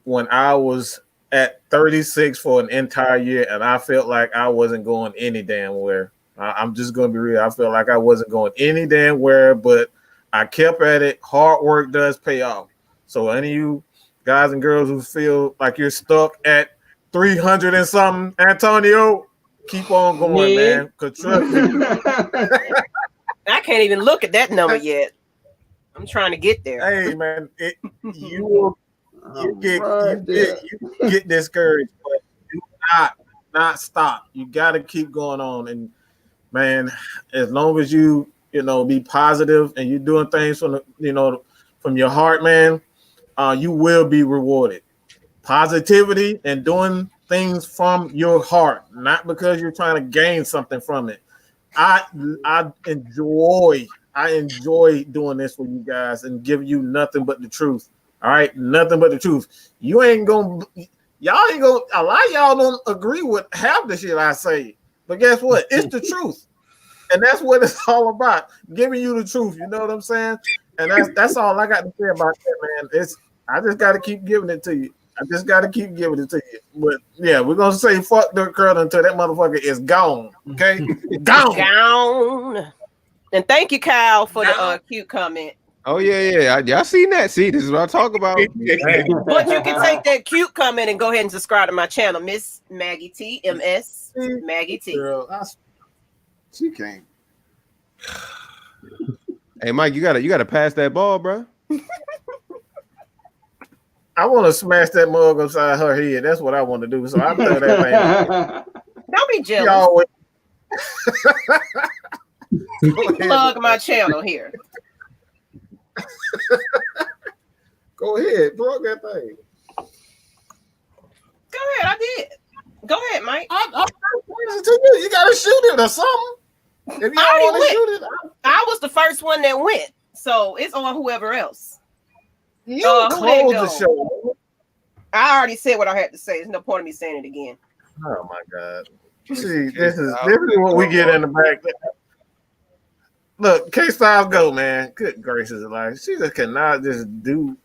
when I was at 36 for an entire year, and I felt like I wasn't going any damn where. I'm just going to be real. I felt like I wasn't going any damn where, but I kept at it. Hard work does pay off. So any of you guys and girls who feel like you're stuck at 300 and something, Antonio, keep on going, man. Cause trust me. I can't even look at that number yet. I'm trying to get there. Hey, man, you get discouraged, but do not stop. You got to keep going on, and man, as long as you be positive and you're doing things from from your heart, man, you will be rewarded. Positivity and doing things from your heart, not because you're trying to gain something from it. I enjoy doing this for you guys and give you nothing but the truth. All right, nothing but the truth. Y'all ain't gonna. A lot of y'all don't agree with half the shit I say, but guess what? It's the truth, and that's what it's all about. Giving you the truth. You know what I'm saying? And that's all I got to say about that, man. I just got to keep giving it to you. But yeah, we're gonna say fuck Dirk Curl until that motherfucker is gone. Okay, gone. And thank you, Kyle, for the cute comment. Oh yeah. Y'all seen that? See, this is what I talk about. But you can take that cute comment and go ahead and subscribe to my channel, Miss Maggie T, MS Maggie T. Girl, she can't. Hey, Mike, you gotta pass that ball, bro. I want to smash that mug upside her head. That's what I want to do. So I throw that thing. Don't be jealous. Plug my channel here. Go ahead, plug that thing. Go ahead, I did. Go ahead, Mike. You gotta shoot it or something. If you don't want to shoot it, I was the first one that went, so it's on whoever else. You close the show. I already said what I had to say. There's no point in me saying it again. Oh my God! See, this is what we get in the back. Look, Kstylz go, man. Good gracious, like she just cannot just do.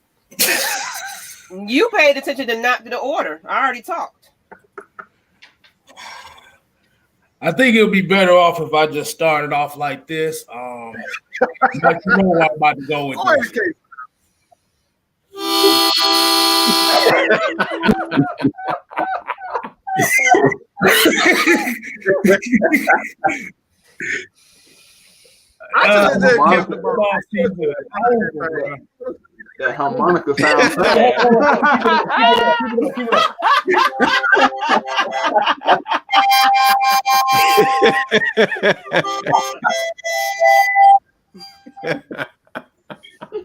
You paid attention to not to the order. I already talked. I think it would be better off if I just started off like this. But you know what I'm about to go with. This. That harmonica sounds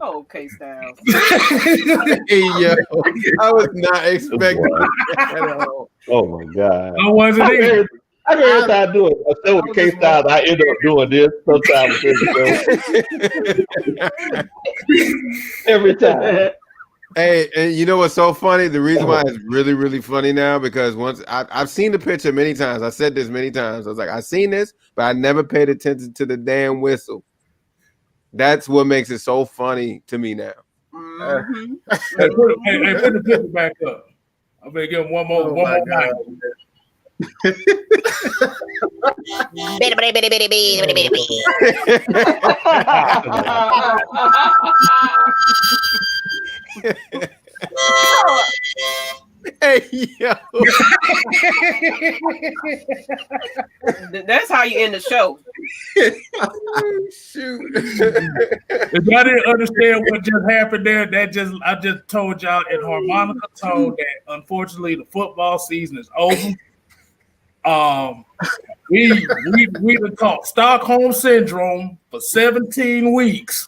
Okay, Kstylz. Hey, yo, I was not expecting that at all. Oh my God! I wasn't either. Every time I do a show with Kstylz, I end up doing this sometimes. Every time. Hey, and you know what's so funny? The reason why it's really, really funny now, because once I've seen the picture many times. I said this many times. I was like, I've seen this, but I never paid attention to the damn whistle. That's what makes it so funny to me now. Mm-hmm. Hey, put the picture back up. I'm gonna give him one more night. Hey, yo. That's how you end the show. Shoot. If y'all didn't understand what just happened there, I just told y'all in harmonica tone that unfortunately the football season is over. We caught Stockholm syndrome for 17 weeks.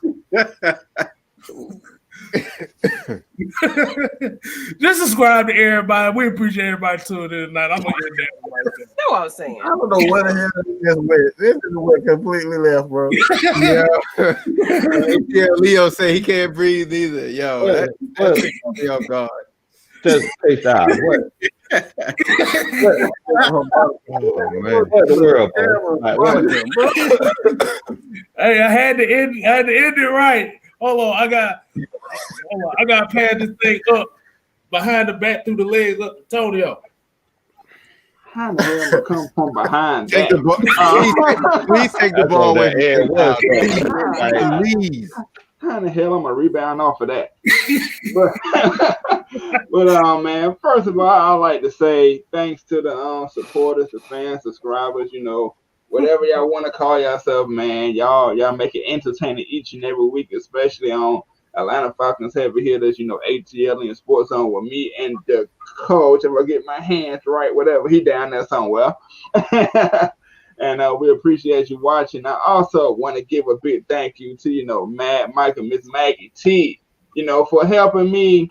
Just subscribe to everybody. We appreciate everybody tuning in tonight. I'm gonna get that right there. That's what I was saying. I don't know what the hell this went. This is what completely left, bro. Yeah, Leo said he can't breathe either. Yo, that's oh God. Just face out. What? What the world, bro? Hey, I had to end it right. Hold on, I got to pad this thing up. behind the back through the legs up to Antonio. How the hell am I come from behind Take that? the ball. Please take the ball away. Please. How the hell I'm gonna rebound off of that? but man, first of all, I like to say thanks to the supporters, the fans, subscribers. You know, whatever y'all want to call yourself, man. Y'all make it entertaining each and every week, especially on Atlanta Falcons Heavy Hitters. You know, ATL and Sports Zone with me and the coach. If I get my hands right, whatever, he down there somewhere. And we appreciate you watching. I also want to give a big thank you to, you know, Mike and Miss Maggie T, you know, for helping me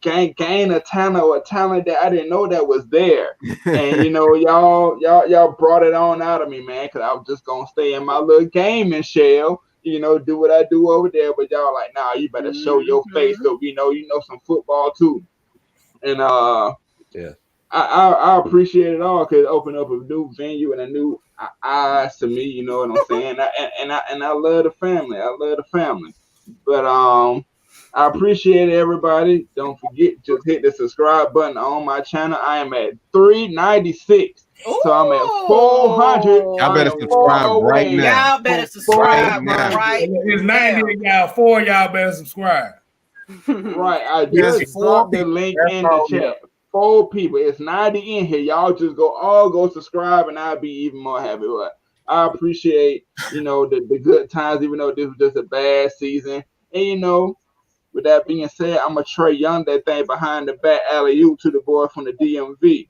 gain a talent that I didn't know that was there. And, you know, y'all brought it on out of me, man, because I was just going to stay in my little gaming shell, you know, do what I do over there. But y'all like, nah, you better show your face so we know you know some football too. And yeah. I appreciate it all because it opened up a new venue and a new eyes to me, you know what I'm saying? And I love the family. I love the family. But I appreciate everybody. Don't forget, just hit the subscribe button on my channel. I am at 396. Ooh. So I'm at 400. Y'all better subscribe right now. Y'all better subscribe right now. It's 90 of y'all. 4 of y'all better subscribe. Right. I just dropped the link in the chat. 4 people. It's 90 in here. Y'all just all go subscribe and I'll be even more happy. But I appreciate, you know, the good times, even though this was just a bad season. And, you know, with that being said, I'm going to Trey Young that thing behind the back alley-oop to the boy from the DMV.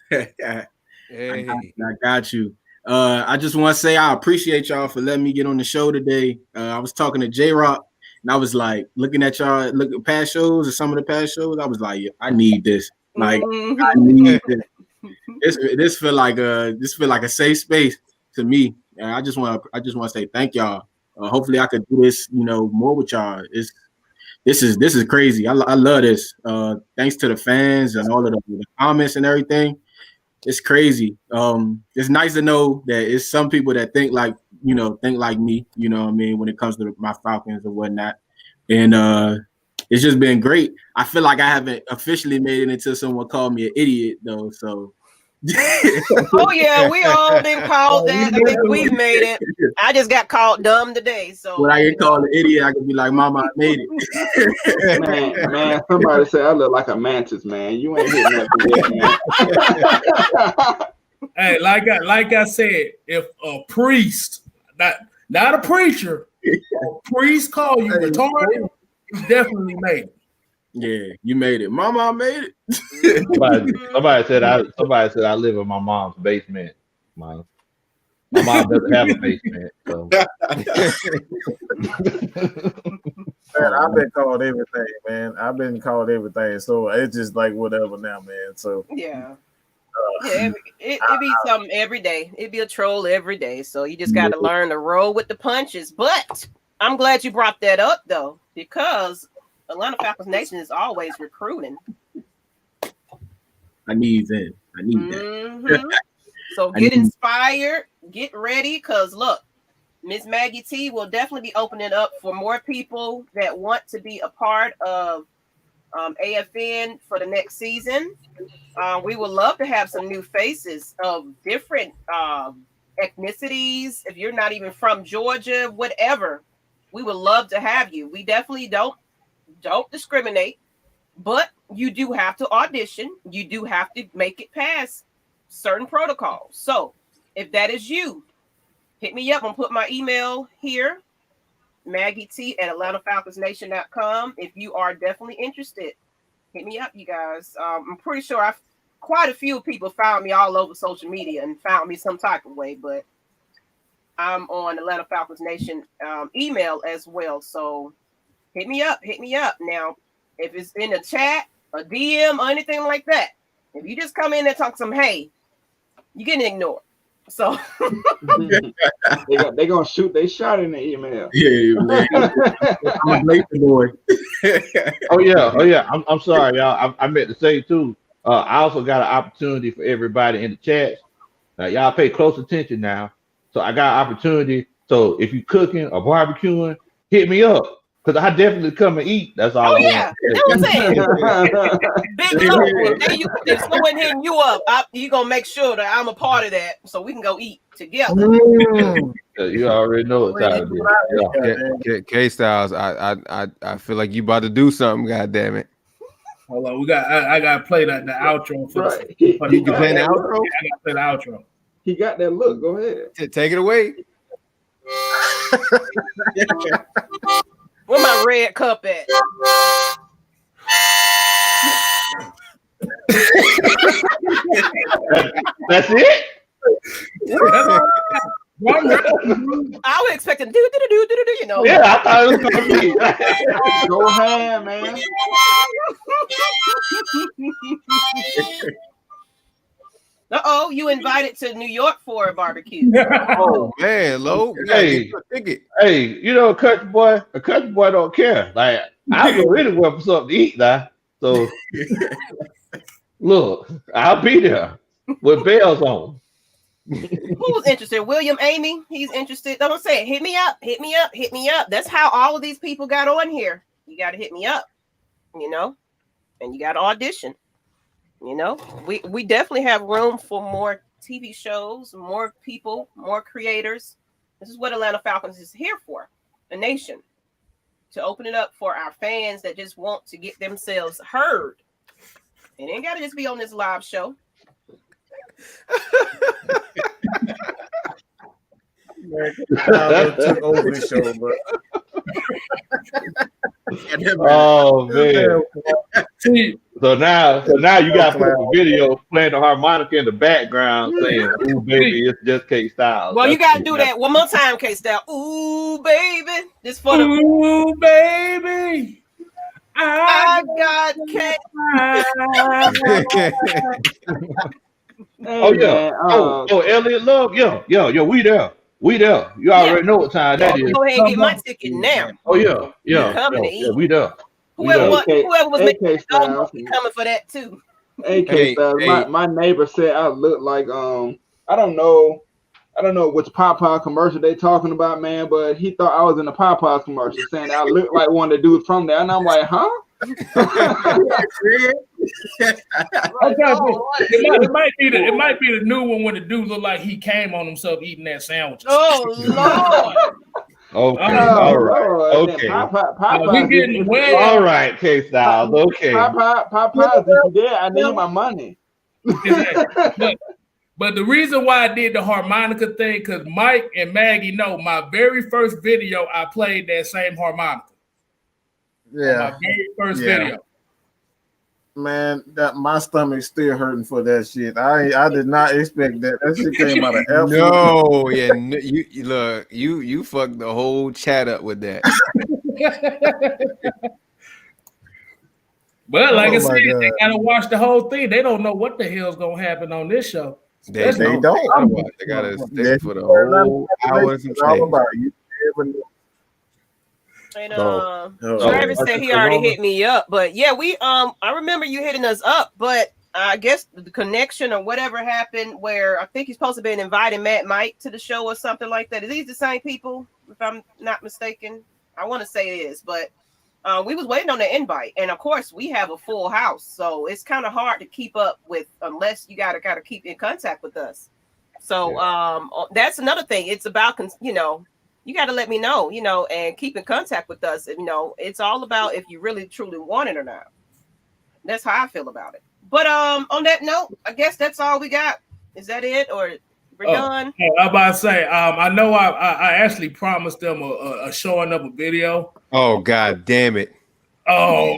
Hey. I got you. I just want to say I appreciate y'all for letting me get on the show today. I was talking to Jroc and I was like, looking at y'all, look at past shows or some of the past shows. I was like, yeah, I need this. Like I need this. This feel like a safe space to me. And I just want to say thank y'all. Hopefully I could do this, you know, more with y'all. This is crazy. I love this. Thanks to the fans and all of the comments and everything. It's crazy. It's nice to know that it's some people that think like me, you know what I mean, when it comes to my Falcons and whatnot. And it's just been great. I feel like I haven't officially made it until someone called me an idiot, though. So, oh yeah, we all been called that. I think we made it. I just got called dumb today. So when I get called an idiot, I can be like, "Mama, I made it." man, somebody said I look like a mantis, man. You ain't hitting that yet, man. Hey, like I said, if a priest, not a preacher, a priest call you retarded. You definitely made it. Yeah, you made it. Mama, I made it. somebody said I live in my mom's basement. My mom doesn't have a basement. So. Man, I've been called everything, man. I've been called everything. So it's just like whatever now, man. So yeah. Yeah, it be something every day. It'd be a troll every day. So you just got to learn to roll with the punches. But I'm glad you brought that up, though, because Atlanta Falcons Nation is always recruiting. I need that. Mm-hmm. So get inspired, get ready, because look, Miss Maggie T will definitely be opening up for more people that want to be a part of AFN for the next season. We would love to have some new faces of different ethnicities. If you're not even from Georgia, whatever, we would love to have you. We definitely don't discriminate, but you do have to audition. You do have to make it past certain protocols. So if that is you, hit me up. I'm put my email here, Maggie T at AtlantaFalconsNation.com. If you are definitely interested, hit me up, you guys. I'm pretty sure quite a few people found me all over social media and found me some type of way, but I'm on Atlanta Falcons Nation email as well. So hit me up. Now, if it's in the chat, a DM, or anything like that, if you just come in and talk some, hey, you're getting ignored. So they gonna shoot they shot in the email. Yeah, man. I'm a late boy. Oh yeah. I'm sorry, y'all. I meant to say too. I also got an opportunity for everybody in the chat. Y'all pay close attention now. So I got an opportunity. So if you cooking or barbecuing, hit me up. Because I definitely come and eat. That's all. Oh yeah, that's what I'm saying. Big low. If someone hitting you up, you gonna make sure that I'm a part of that, so we can go eat together. You already know what time it is. Kstylz, I feel like you about to do something. God damn it! Hold on, I gotta play the outro for Right. You playing the outro? I gotta play the outro. He got that look. Go ahead. Take it away. Where my red cup at? That's it? I was expecting do, you know. Yeah, I thought it was gonna be. Go ahead, man. Uh-oh, you invited to New York for a barbecue. Oh man, Lo, hey, you know, a country boy don't care. Like I go anywhere for something to eat now. So look, I'll be there with bells on. Who's interested? William Amy, he's interested. Don't say it. Hit me up. That's how all of these people got on here. You got to hit me up, you know, and you got to audition. You know, we definitely have room for more TV shows, more people, more creators. This is what Atlanta Falcons is here for, a nation, to open it up for our fans that just want to get themselves heard. It ain't got to just be on this live show. Took over the show, but oh man. So now you got to put a video playing the harmonica in the background saying, "Ooh baby, it's just Kstylz." Well, you gotta do that one more time, Kstylz. Ooh baby, this for the ooh baby. I got K. Oh yeah. Oh, Elliot Love. Yo, we there. You already know what time that is. Go ahead and get my ticket now. Oh yeah. We there. Whoever was making coming for that too. Kstylz, my neighbor said I look like I don't know which Papa commercial they talking about, man, but he thought I was in a Papa commercial, saying I look like one of the dudes from there, and I'm like, huh? It might be the new one when the dude look like he came on himself eating that sandwich. Oh Lord. Okay, all right. Okay. All right, Kstylz. Okay. Papa, I need my money. But the reason why I did the harmonica thing, because Mike and Maggie know my very first video, I played that same harmonica. Yeah. My very first video. Man, that my stomach's still hurting for that shit. I did not expect that. That shit came out of F. No, yeah, you look, you fucked the whole chat up with that. But like I said, they gotta watch the whole thing. They don't know what the hell's gonna happen on this show. They don't. They gotta stay for the whole hour and some change. And Travis said he already hit me up, but yeah, I remember you hitting us up, but I guess the connection or whatever happened where I think he's supposed to be inviting Matt Mike to the show or something like that. Are these the same people, if I'm not mistaken? I want to say it is, but we was waiting on the invite, and of course we have a full house, so it's kind of hard to keep up with unless you gotta keep in contact with us. So that's another thing. It's about you got to let me know, and keep in contact with us. It's all about if you really truly want it or not. That's how I feel about it. But on that note, I guess that's all we got. Is that it, or we're done? I'm about to say, I know I actually promised them a showing up a video. Oh God damn it! Oh,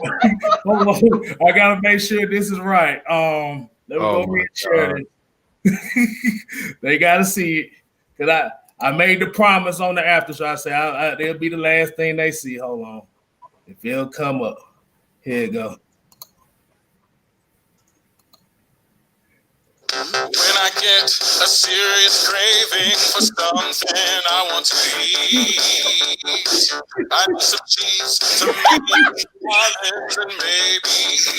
I gotta make sure this is right. Let me go read share this. They gotta see it because I made the promise on the after show. I said it'll be the last thing they see. Hold on, if it'll come up, here you go. When I get a serious craving for something I want to eat, I need some cheese, some meat, olives, and maybe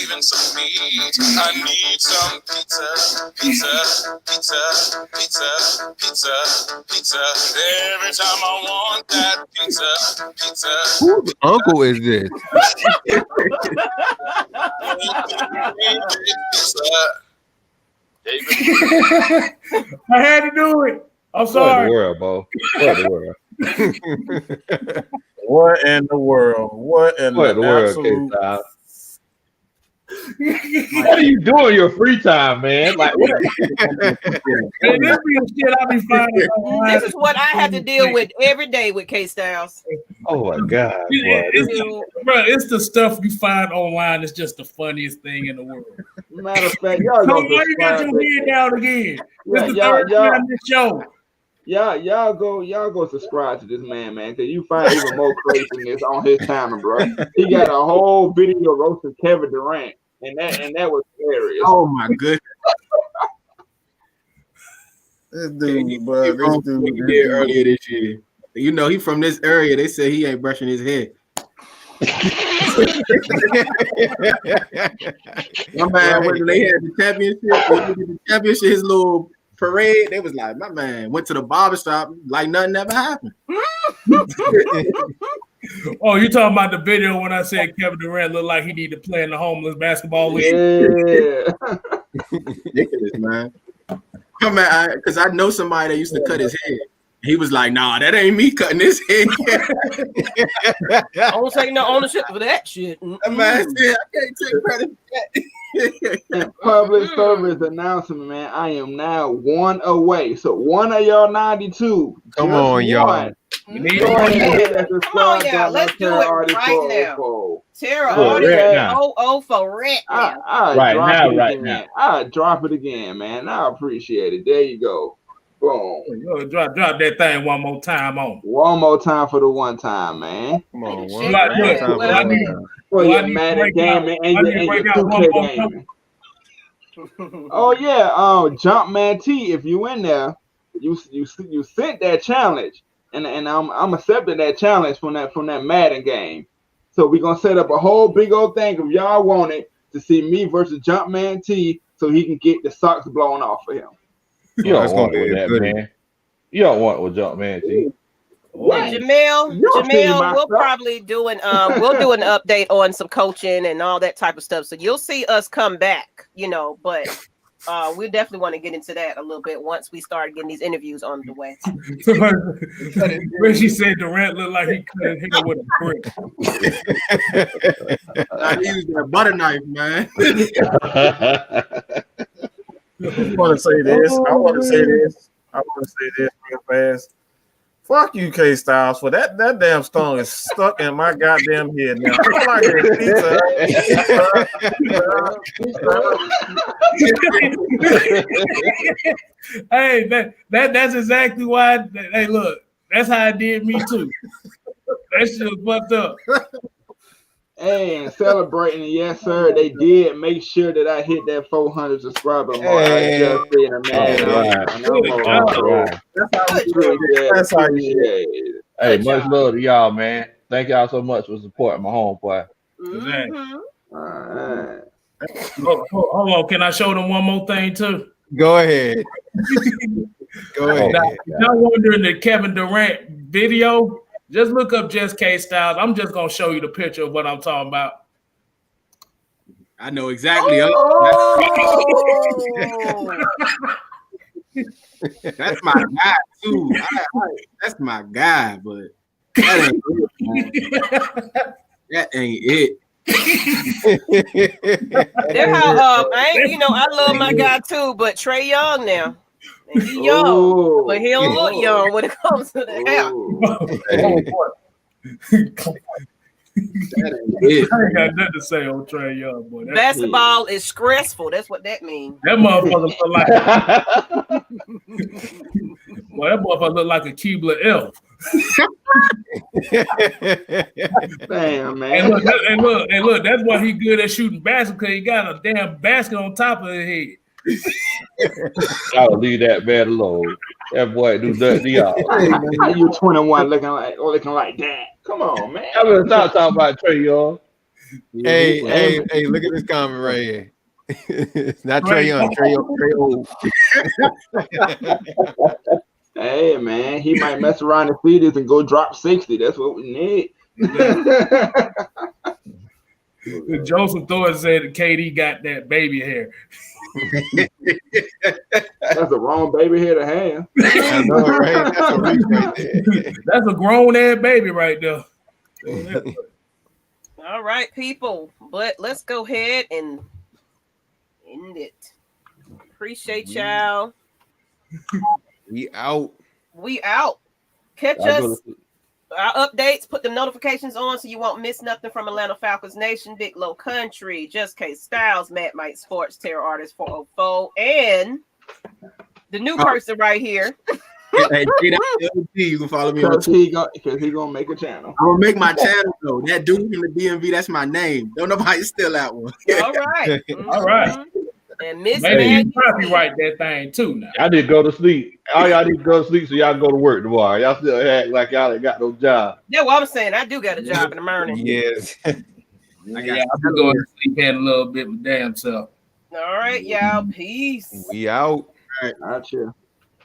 even some meat. I need some pizza, pizza, pizza, pizza, pizza, pizza. Every time I want that pizza, pizza. Whose uncle is this? I had to do it. I'm sorry. What in the world, Bo? What in the world? What in the world? What in What in the the world, absolute? Kstylz? What are you doing in your free time, man? Like, what? Man, this be shit I be finding online. This is what I have to deal with every day with Kstylz. Oh my God, boy. It's the stuff you find online. It's just the funniest thing in the world. Matter of fact, y'all So go why you got your head down again? This is the third time this show. Y'all go subscribe to this man, because you find even more craziness on his channel, bro. He got a whole video roasting Kevin Durant, and that was hilarious. Oh my goodness. This dude, bro. This dude He did earlier this year. You know, he from this area. They say he ain't brushing his head. My man, when they had the championship, his little parade, they was like, my man went to the barber shop like nothing ever happened. Oh, you talking about the video when I said Kevin Durant looked like he need to play in the homeless basketball league? Yeah. Ridiculous, man. Come on, because I know somebody that used to cut his hair. He was like, nah, that ain't me cutting his hair. I don't take no ownership for that shit. Man, I can't take credit for that. Public service announcement, man. I am now one away. So one of y'all 92. Come on, y'all. Come on, y'all. Let's do it right now. Tara, audio for rent. Right now. I drop it again, man. I appreciate it. There you go. Boom. Drop that thing one more time on. One more time for the one time, man. Come on, one time. For your Madden game and your 2K game. Oh yeah, Jumpman T. If you in there, you sent that challenge, and I'm accepting that challenge from that Madden game. So we're gonna set up a whole big old thing if y'all want it to see me versus Jumpman T, so he can get the socks blown off for him. You don't want it with that, man. You don't want it with Jumpman T. Jamel, we'll probably do an update on some coaching and all that type of stuff. So you'll see us come back, but we definitely want to get into that a little bit once we start getting these interviews on the way. When she said Durant looked like he cut his hair with a brick. I used that butter knife, man. I want to say this real fast. Fuck you, Kstylz, for that damn stone is stuck in my goddamn head now. It's like a pizza. Hey, that's exactly why. Hey, look, that's how it did me too. That shit was fucked up. Hey, and celebrating, yes, sir. They did make sure that I hit that 400 subscriber mark. I just seen a man. That's how you do. Hey, much love to y'all, man. Thank y'all so much for supporting my homeboy. All right. Hold on, can I show them one more thing too? Go ahead. Go ahead. Now, if y'all wondering the Kevin Durant video, just look up just Kstylz. I'm just gonna show you the picture of what I'm talking about. I know exactly. That's my guy too. That's my guy, but that ain't it. That ain't it. They're how I love my guy too, but Trey Young now. And he young, but he don't look young when it comes to the hair. I ain't got nothing to say on Trey Young, boy. Basketball is stressful. That's what that means. That motherfucker look like a Keebler elf. Damn, man. And look, that's why he good at shooting basketball, because he got a damn basket on top of his head. Y'all leave that man alone. That boy do nothing to y'all. How you 21 looking like that? Come on, man. I'm gonna stop talking about Trey Young. Hey, look at this comment right here. It's not Trey Young, Trey Old. Hey, man, he might mess around and feed us and go drop 60. That's what we need. Joseph Thorne said that KD got that baby hair. That's the wrong baby hair to have. I know, right? That's a reach right there. That's a grown ass baby right there. All right, people. But let's go ahead and end it. Appreciate y'all. We out. We out. Catch us. Our updates, put the notifications on so you won't miss nothing from Atlanta Falcons Nation, Big Low Country, Just Kstylz, Matt Mike Sports, Terror Artist 404, and the new person right here. Hey, you can follow me on Twitter. Because he gonna make a channel. I'm gonna make my channel though. That dude in the DMV, that's my name. Don't nobody steal that one. All right. All right. And Miss Maybe Maggie you copyright that thing too now. Y'all need to go to sleep. All y'all need to go to sleep so y'all can go to work tomorrow. Y'all still act like y'all ain't got no job. Yeah, what I'm saying. I do got a job in the morning. Yes. I'm going to sleep in a little bit with damn self. All right, y'all. Peace. We out. All right, chill.